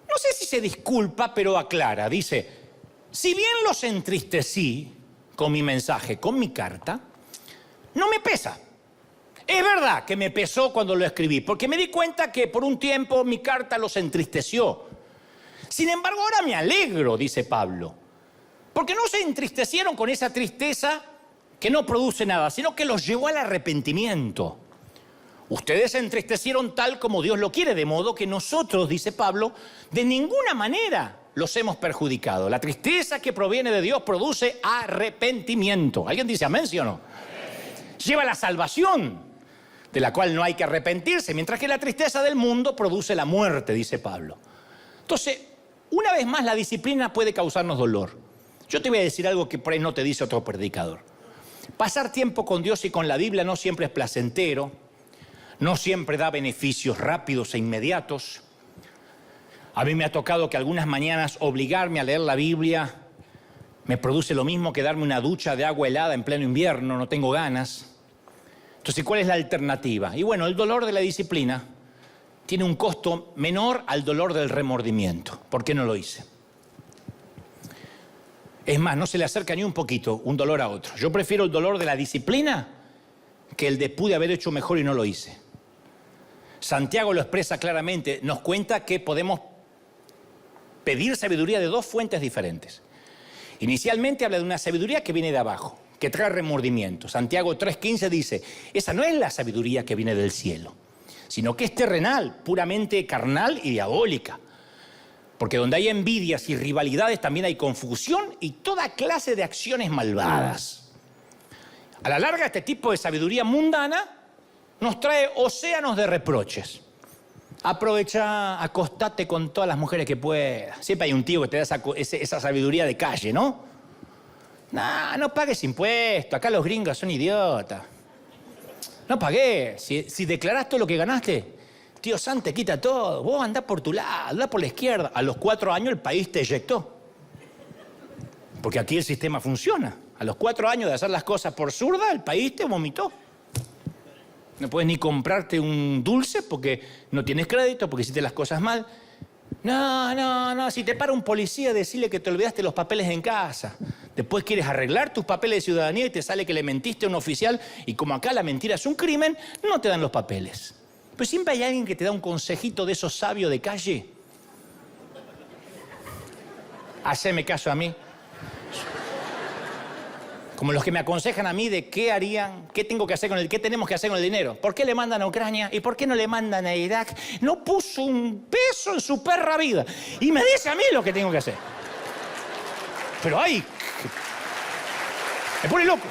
no sé si se disculpa, pero aclara, dice: si bien los entristecí con mi mensaje, con mi carta, no me pesa. Es verdad que me pesó cuando lo escribí, porque me di cuenta que por un tiempo mi carta los entristeció. Sin embargo, ahora me alegro, dice Pablo, porque no se entristecieron con esa tristeza que no produce nada, sino que los llevó al arrepentimiento. Ustedes se entristecieron tal como Dios lo quiere, de modo que nosotros, dice Pablo, de ninguna manera los hemos perjudicado. La tristeza que proviene de Dios produce arrepentimiento. ¿Alguien dice amén, sí o no? Amén. Lleva a la salvación, de la cual no hay que arrepentirse, mientras que la tristeza del mundo produce la muerte, dice Pablo. Entonces, una vez más, la disciplina puede causarnos dolor. Yo te voy a decir algo que por ahí no te dice otro predicador. Pasar tiempo con Dios y con la Biblia no siempre es placentero, no siempre da beneficios rápidos e inmediatos. A mí me ha tocado que algunas mañanas obligarme a leer la Biblia me produce lo mismo que darme una ducha de agua helada en pleno invierno, no tengo ganas. Entonces, ¿cuál es la alternativa? Y bueno, el dolor de la disciplina tiene un costo menor al dolor del remordimiento. ¿Por qué no lo hice? Es más, no se le acerca ni un poquito un dolor a otro. Yo prefiero el dolor de la disciplina que el de pude haber hecho mejor y no lo hice. Santiago lo expresa claramente, nos cuenta que podemos pedir sabiduría de dos fuentes diferentes. Inicialmente habla de una sabiduría que viene de abajo, que trae remordimiento. Santiago 3:15 dice: esa no es la sabiduría que viene del cielo, sino que es terrenal, puramente carnal y diabólica. Porque donde hay envidias y rivalidades también hay confusión y toda clase de acciones malvadas. A la larga, este tipo de sabiduría mundana nos trae océanos de reproches. Aprovecha, acostate con todas las mujeres que puedas. Siempre hay un tío que te da esa sabiduría de calle, ¿no? No pagues impuestos, acá los gringos son idiotas. No pagué, si declarás todo lo que ganaste, tío San te quita todo, vos andás por tu lado, andás por la izquierda. A los 4 años el país te eyectó. Porque aquí el sistema funciona. A los 4 años de hacer las cosas por zurda, el país te vomitó. No puedes ni comprarte un dulce porque no tienes crédito, porque hiciste las cosas mal. No, si te para un policía, decirle que te olvidaste los papeles en casa. Después quieres arreglar tus papeles de ciudadanía y te sale que le mentiste a un oficial y como acá la mentira es un crimen, no te dan los papeles. Pero siempre hay alguien que te da un consejito de esos sabios de calle. Haceme caso a mí. Como los que me aconsejan a mí de qué harían, qué tengo que hacer con qué tenemos que hacer con el dinero. ¿Por qué le mandan a Ucrania y por qué no le mandan a Irak? No puso un peso en su perra vida. Y me dice a mí lo que tengo que hacer. Pero ay, me pone loco.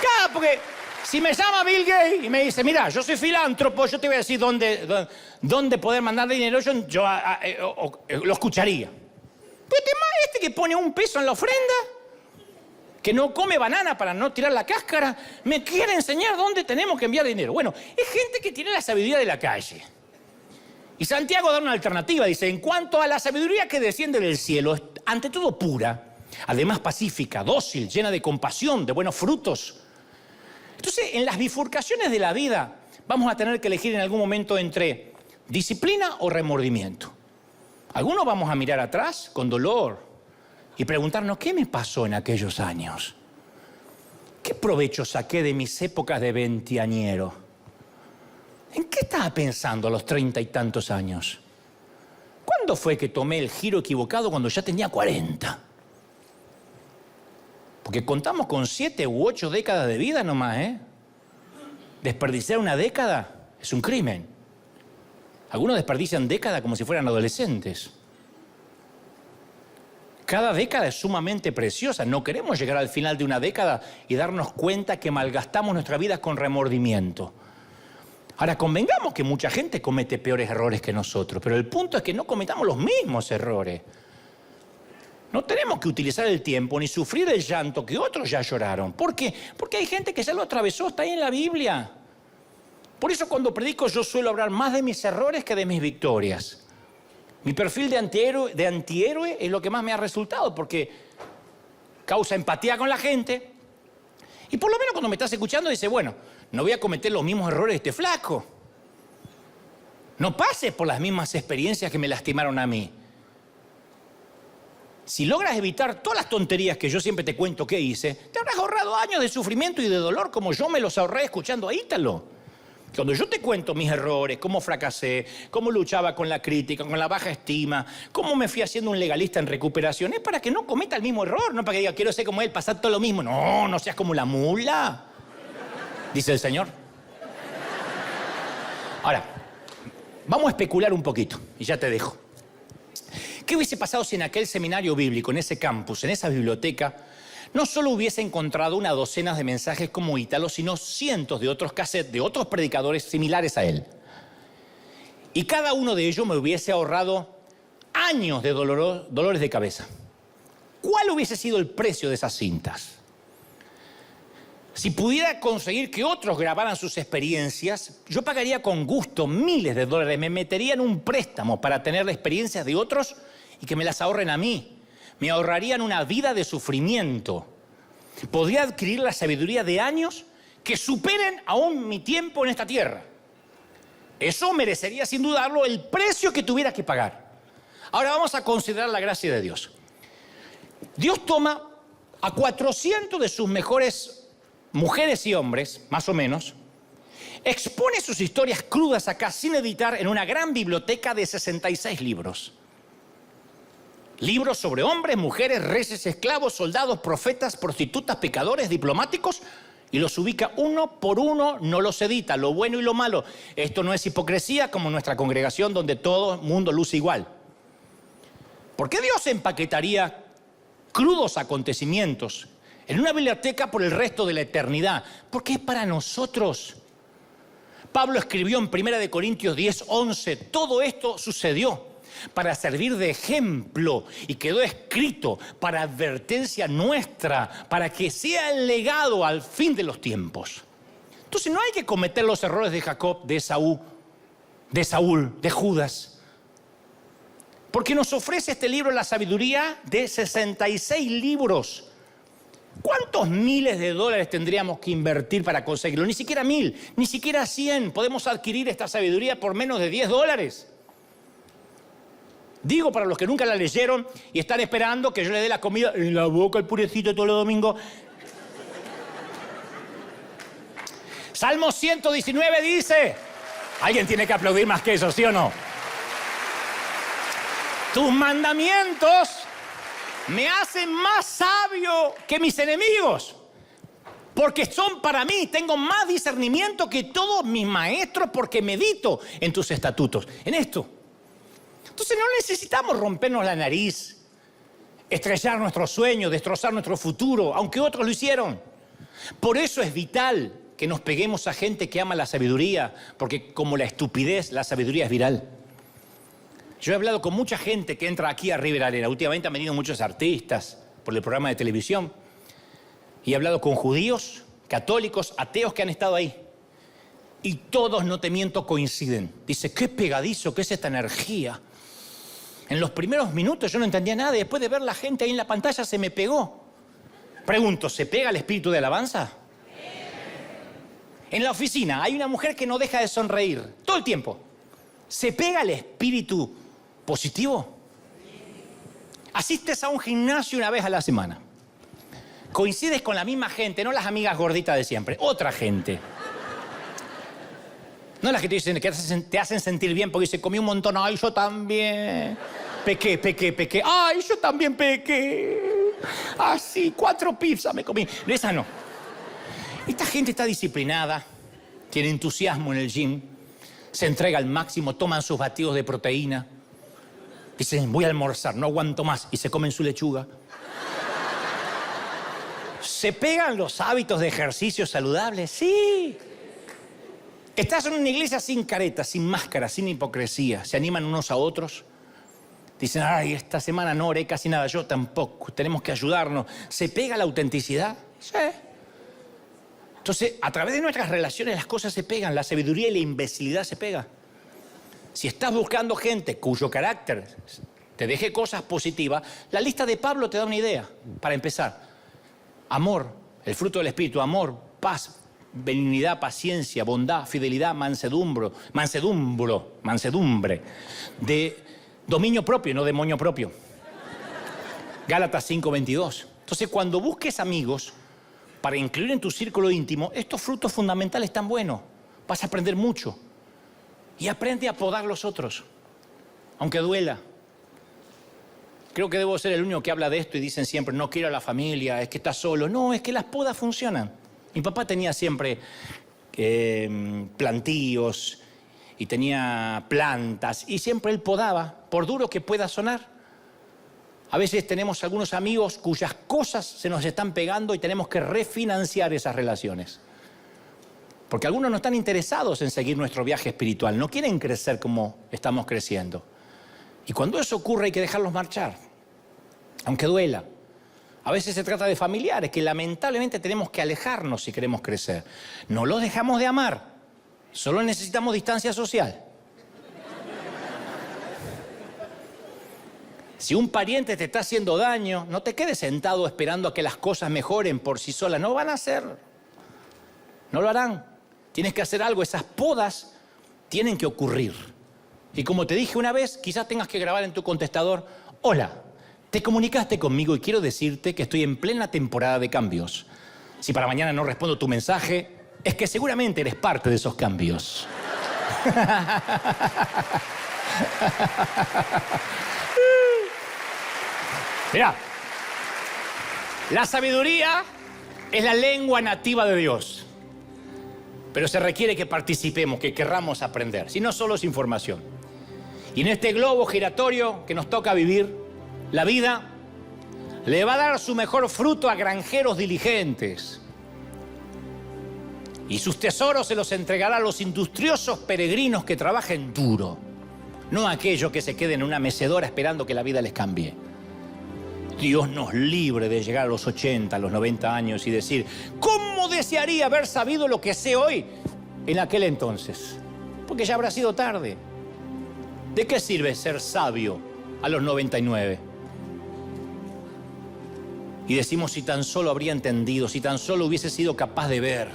Claro, porque si me llama Bill Gates y me dice, mira, yo soy filántropo, yo te voy a decir dónde poder mandar dinero, yo lo escucharía. Pero este que pone un peso en la ofrenda, que no come banana para no tirar la cáscara, me quiere enseñar dónde tenemos que enviar dinero. Bueno, es gente que tiene la sabiduría de la calle. Y Santiago da una alternativa, dice, en cuanto a la sabiduría que desciende del cielo, es ante todo pura, además pacífica, dócil, llena de compasión, de buenos frutos. Entonces, en las bifurcaciones de la vida, vamos a tener que elegir en algún momento entre disciplina o remordimiento. Algunos vamos a mirar atrás con dolor y preguntarnos, ¿qué me pasó en aquellos años? ¿Qué provecho saqué de mis épocas de veinteañero? ¿En qué estaba pensando a los 30 y tantos años? ¿Cuándo fue que tomé el giro equivocado cuando ya tenía 40? Porque contamos con 7 u 8 décadas de vida nomás, ¿eh? Desperdiciar una década es un crimen. Algunos desperdician décadas como si fueran adolescentes. Cada década es sumamente preciosa. No queremos llegar al final de una década y darnos cuenta que malgastamos nuestra vida con remordimiento. Ahora, convengamos que mucha gente comete peores errores que nosotros, pero el punto es que no cometamos los mismos errores. No tenemos que utilizar el tiempo ni sufrir el llanto que otros ya lloraron. ¿Por qué? Porque hay gente que ya lo atravesó, está ahí en la Biblia. Por eso cuando predico yo suelo hablar más de mis errores que de mis victorias. Mi perfil de antihéroe es lo que más me ha resultado porque causa empatía con la gente. Y por lo menos cuando me estás escuchando dice, bueno, no voy a cometer los mismos errores de este flaco. No pases por las mismas experiencias que me lastimaron a mí. Si logras evitar todas las tonterías que yo siempre te cuento que hice, te habrás ahorrado años de sufrimiento y de dolor como yo me los ahorré escuchando a Ítalo. Cuando yo te cuento mis errores, cómo fracasé, cómo luchaba con la crítica, con la baja estima, cómo me fui haciendo un legalista en recuperación, es para que no cometa el mismo error, no para que diga, quiero ser como él, pasar todo lo mismo. No, no seas como la mula, dice el Señor. Ahora, vamos a especular un poquito y ya te dejo. ¿Qué hubiese pasado si en aquel seminario bíblico, en ese campus, en esa biblioteca, no solo hubiese encontrado una docena de mensajes como Ítalo, sino cientos de otros cassettes de otros predicadores similares a él? Y cada uno de ellos me hubiese ahorrado años de dolores de cabeza. ¿Cuál hubiese sido el precio de esas cintas? Si pudiera conseguir que otros grabaran sus experiencias, yo pagaría con gusto miles de dólares. Me metería en un préstamo para tener las experiencias de otros y que me las ahorren a mí. Me ahorrarían una vida de sufrimiento. Podría adquirir la sabiduría de años que superen aún mi tiempo en esta tierra. Eso merecería sin dudarlo el precio que tuviera que pagar. Ahora vamos a considerar la gracia de Dios. Dios toma a 400 de sus mejores mujeres y hombres, más o menos, expone sus historias crudas acá sin editar en una gran biblioteca de 66 libros. Libros sobre hombres, mujeres, reyes, esclavos, soldados, profetas, prostitutas, pecadores, diplomáticos, y los ubica uno por uno, no los edita, lo bueno y lo malo. Esto no es hipocresía como nuestra congregación donde todo el mundo luce igual. ¿Por qué Dios empaquetaría crudos acontecimientos en una biblioteca por el resto de la eternidad? Porque es para nosotros. Pablo escribió en 1 Corintios 10:11, todo esto sucedió para servir de ejemplo y quedó escrito para advertencia nuestra, para que sea el legado al fin de los tiempos. Entonces no hay que cometer los errores de Jacob, de Esaú, de Saúl, de Judas. Porque nos ofrece este libro la sabiduría de 66 libros. ¿Cuántos miles de dólares tendríamos que invertir para conseguirlo? Ni siquiera 1000, ni siquiera 100. Podemos adquirir esta sabiduría por menos de $10. Digo para los que nunca la leyeron y están esperando que yo le dé la comida en la boca al purecito todos los domingos. Salmo 119 dice, alguien tiene que aplaudir más que eso, ¿sí o no? Tus mandamientos me hacen más sabio que mis enemigos. Porque son para mí, tengo más discernimiento que todos mis maestros porque medito en tus estatutos, en esto. Entonces no necesitamos rompernos la nariz, estrellar nuestros sueños, destrozar nuestro futuro, aunque otros lo hicieron. Por eso es vital que nos peguemos a gente que ama la sabiduría, porque como la estupidez, la sabiduría es viral. Yo he hablado con mucha gente que entra aquí a River Arena. Últimamente han venido muchos artistas por el programa de televisión. Y he hablado con judíos, católicos, ateos que han estado ahí. Y todos, no te miento, coinciden. Dice, qué pegadizo, qué es esta energía. En los primeros minutos yo no entendía nada y después de ver la gente ahí en la pantalla se me pegó. Pregunto, ¿se pega el espíritu de alabanza? En la oficina hay una mujer que no deja de sonreír todo el tiempo. ¿Se pega el espíritu positivo? Asistes a un gimnasio una vez a la semana. Coincides con la misma gente, no las amigas gorditas de siempre, otra gente. No las que te dicen que te hacen sentir bien porque se comió un montón. Ay, yo también. Pequé. Ay, yo también pequé. Ah, sí, 4 pizzas me comí. Esa no. Esta gente está disciplinada, tiene entusiasmo en el gym, se entrega al máximo, toman sus batidos de proteína. Dicen, voy a almorzar, no aguanto más. Y se comen su lechuga. ¿Se pegan los hábitos de ejercicio saludables? Sí. Estás en una iglesia sin careta, sin máscara, sin hipocresía. Se animan unos a otros. Dicen, ay, esta semana no oré casi nada. Yo tampoco. Tenemos que ayudarnos. ¿Se pega la autenticidad? Sí. Entonces, a través de nuestras relaciones las cosas se pegan. La sabiduría y la imbecilidad se pegan. Si estás buscando gente cuyo carácter te deje cosas positivas, la lista de Pablo te da una idea. Para empezar, amor, el fruto del Espíritu, amor, paz, benignidad, paciencia, bondad, fidelidad, mansedumbre, de dominio propio, no demonio propio. Gálatas 5:22. Entonces, cuando busques amigos para incluir en tu círculo íntimo, estos frutos fundamentales están buenos. Vas a aprender mucho. Y aprende a podar los otros, aunque duela. Creo que debo ser el único que habla de esto y dicen siempre, no quiero a la familia, es que estás solo. No, es que las podas funcionan. Mi papá tenía siempre plantíos y tenía plantas y siempre él podaba, por duro que pueda sonar. A veces tenemos algunos amigos cuyas cosas se nos están pegando y tenemos que refinanciar esas relaciones. Porque algunos no están interesados en seguir nuestro viaje espiritual, no quieren crecer como estamos creciendo. Y cuando eso ocurre hay que dejarlos marchar, aunque duela. A veces se trata de familiares que lamentablemente tenemos que alejarnos si queremos crecer. No los dejamos de amar, solo necesitamos distancia social. Si un pariente te está haciendo daño, no te quedes sentado esperando a que las cosas mejoren por sí solas. No van a hacer, no lo harán. Tienes que hacer algo, esas podas tienen que ocurrir. Y como te dije una vez, quizás tengas que grabar en tu contestador, hola, te comunicaste conmigo y quiero decirte que estoy en plena temporada de cambios. Si para mañana no respondo tu mensaje, es que seguramente eres parte de esos cambios. Mirá, la sabiduría es la lengua nativa de Dios. Pero se requiere que participemos, que querramos aprender, si no solo es información. Y en este globo giratorio que nos toca vivir, la vida le va a dar su mejor fruto a granjeros diligentes. Y sus tesoros se los entregará a los industriosos peregrinos que trabajen duro, no a aquellos que se queden en una mecedora esperando que la vida les cambie. Dios nos libre de llegar a los 80, a los 90 años y decir, ¿cómo desearía haber sabido lo que sé hoy en aquel entonces? Porque ya habrá sido tarde. ¿De qué sirve ser sabio a los 99? Y decimos, si tan solo habría entendido, si tan solo hubiese sido capaz de ver,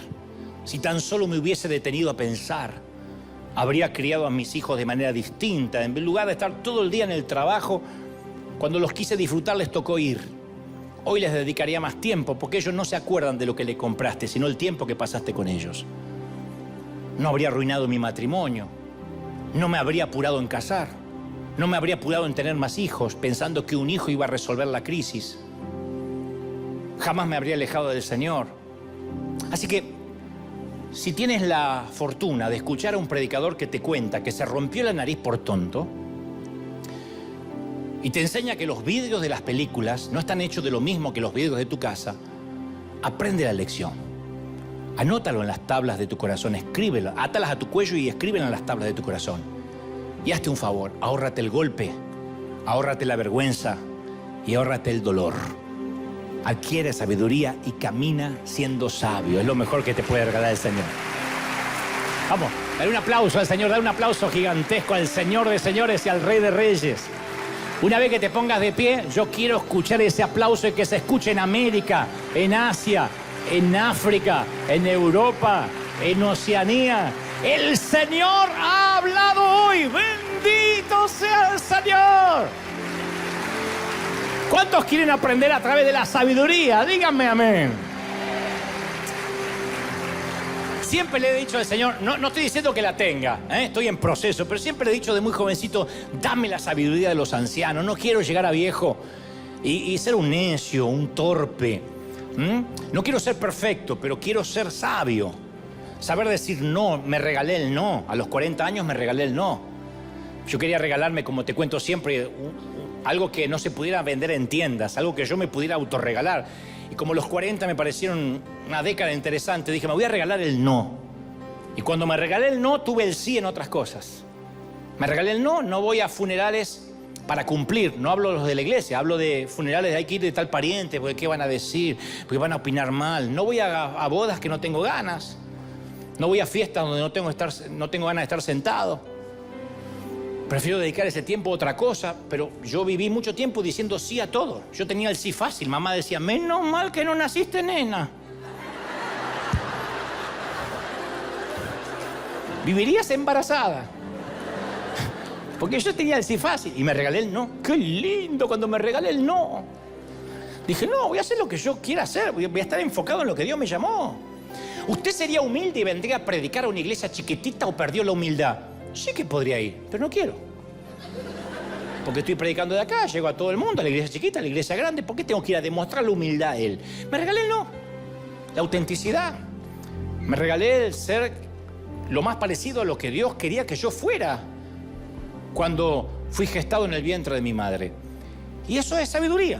si tan solo me hubiese detenido a pensar, habría criado a mis hijos de manera distinta. En lugar de estar todo el día en el trabajo, cuando los quise disfrutar les tocó ir. Hoy les dedicaría más tiempo porque ellos no se acuerdan de lo que le compraste, sino el tiempo que pasaste con ellos. No habría arruinado mi matrimonio. No me habría apurado en casar. No me habría apurado en tener más hijos, pensando que un hijo iba a resolver la crisis. Jamás me habría alejado del Señor. Así que, si tienes la fortuna de escuchar a un predicador que te cuenta que se rompió la nariz por tonto y te enseña que los vidrios de las películas no están hechos de lo mismo que los vidrios de tu casa, aprende la lección. Anótalo en las tablas de tu corazón, escríbelo, átalas a tu cuello y escríbelo en las tablas de tu corazón. Y hazte un favor, ahórrate el golpe, ahórrate la vergüenza y ahórrate el dolor. Adquiere sabiduría y camina siendo sabio. Es lo mejor que te puede regalar el Señor. Vamos, dale un aplauso al Señor, dale un aplauso gigantesco al Señor de señores y al Rey de reyes. Una vez que te pongas de pie, yo quiero escuchar ese aplauso y que se escuche en América, en Asia, en África, en Europa, en Oceanía. El Señor ha hablado hoy. ¡Bendito sea el Señor! ¿Cuántos quieren aprender a través de la sabiduría? Díganme amén. Siempre le he dicho al Señor, no estoy diciendo que la tenga, estoy en proceso, pero siempre le he dicho de muy jovencito, dame la sabiduría de los ancianos. No quiero llegar a viejo y ser un necio, un torpe. No quiero ser perfecto, pero quiero ser sabio. Saber decir no, me regalé el no. A los 40 años me regalé el no. Yo quería regalarme, como te cuento siempre, algo que no se pudiera vender en tiendas, algo que yo me pudiera autorregalar. Y como los 40 me parecieron una década interesante, dije, me voy a regalar el no. Y cuando me regalé el no, tuve el sí en otras cosas. Me regalé el no, no voy a funerales para cumplir. No hablo de los de la iglesia, hablo de funerales de hay que ir de tal pariente, porque qué van a decir, porque van a opinar mal. No voy a bodas que no tengo ganas. No voy a fiestas donde no tengo ganas de estar sentado. Prefiero dedicar ese tiempo a otra cosa, pero yo viví mucho tiempo diciendo sí a todo. Yo tenía el sí fácil. Mamá decía, menos mal que no naciste, nena. Vivirías embarazada. Porque yo tenía el sí fácil y me regalé el no. ¡Qué lindo cuando me regalé el no! Dije, no, voy a hacer lo que yo quiera hacer. Voy a estar enfocado en lo que Dios me llamó. ¿Usted sería humilde y vendría a predicar a una iglesia chiquitita o perdió la humildad? Sí que podría ir, pero no quiero. Porque estoy predicando de acá, llego a todo el mundo, a la iglesia chiquita, a la iglesia grande. ¿Por qué tengo que ir a demostrar la humildad a Él? Me regalé el no, la autenticidad. Me regalé el ser lo más parecido a lo que Dios quería que yo fuera cuando fui gestado en el vientre de mi madre. Y eso es sabiduría.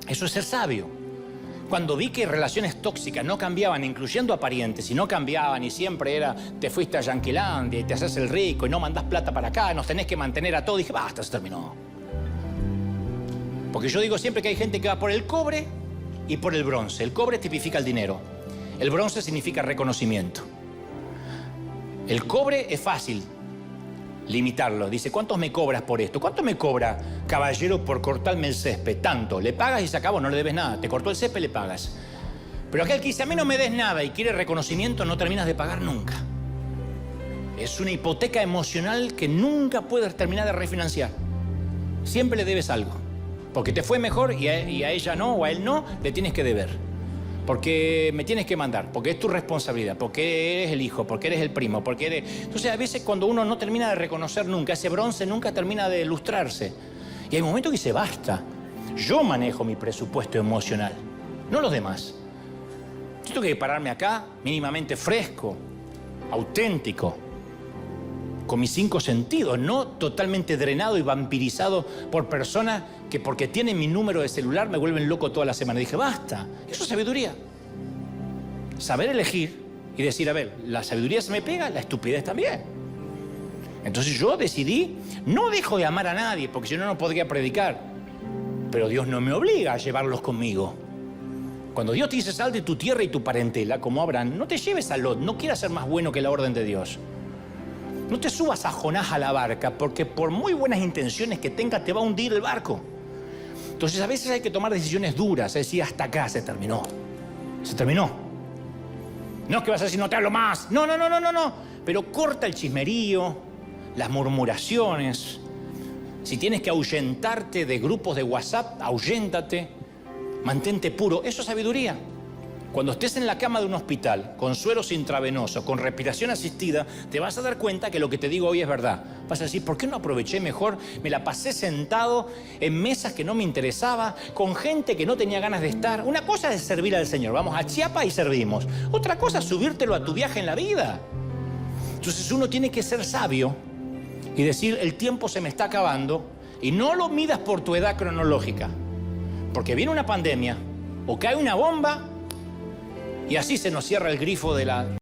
Eso es ser sabio. Cuando vi que relaciones tóxicas no cambiaban, incluyendo a parientes, y no cambiaban, y siempre era, te fuiste a Yanquilandia y te haces el rico y no mandás plata para acá, nos tenés que mantener a todos, dije, basta, se terminó. Porque yo digo siempre que hay gente que va por el cobre y por el bronce. El cobre tipifica el dinero. El bronce significa reconocimiento. El cobre es fácil limitarlo. Dice, ¿cuántos me cobras por esto? ¿Cuánto me cobra, caballero, por cortarme el césped? Tanto. Le pagas y se acabó, no le debes nada. Te cortó el césped, le pagas. Pero aquel que dice, a mí no me des nada y quiere reconocimiento, no terminas de pagar nunca. Es una hipoteca emocional que nunca puedes terminar de refinanciar. Siempre le debes algo. Porque te fue mejor y a ella no, o a él no, le tienes que deber. Porque me tienes que mandar, porque es tu responsabilidad, porque eres el hijo, porque eres el primo, porque eres... Entonces, a veces cuando uno no termina de reconocer nunca, ese bronce nunca termina de lustrarse. Y hay momentos que dice, basta. Yo manejo mi presupuesto emocional, no los demás. Yo tengo que pararme acá, mínimamente fresco, auténtico, con mis 5 sentidos, no totalmente drenado y vampirizado por personas que porque tienen mi número de celular me vuelven loco toda la semana. Dije, basta, eso es sabiduría. Saber elegir y decir, a ver, la sabiduría se me pega, la estupidez también. Entonces yo decidí, no dejo de amar a nadie, porque si no, no podría predicar. Pero Dios no me obliga a llevarlos conmigo. Cuando Dios te dice, sal de tu tierra y tu parentela, como Abraham, no te lleves a Lot, no quieras ser más bueno que la orden de Dios. No te subas a Jonás a la barca, porque por muy buenas intenciones que tengas, te va a hundir el barco. Entonces a veces hay que tomar decisiones duras, es decir, hasta acá se terminó. Se terminó. No es que vas a decir, no te hablo más. No. Pero corta el chismerío, las murmuraciones. Si tienes que ahuyentarte de grupos de WhatsApp, ahuyéntate. Mantente puro. Eso es sabiduría. Cuando estés en la cama de un hospital, con sueros intravenosos, con respiración asistida, te vas a dar cuenta que lo que te digo hoy es verdad. Vas a decir, ¿por qué no aproveché mejor? Me la pasé sentado en mesas que no me interesaba, con gente que no tenía ganas de estar. Una cosa es servir al Señor. Vamos a Chiapas y servimos. Otra cosa es subírtelo a tu viaje en la vida. Entonces uno tiene que ser sabio y decir, el tiempo se me está acabando, y no lo midas por tu edad cronológica. Porque viene una pandemia o cae una bomba y así se nos cierra el grifo de la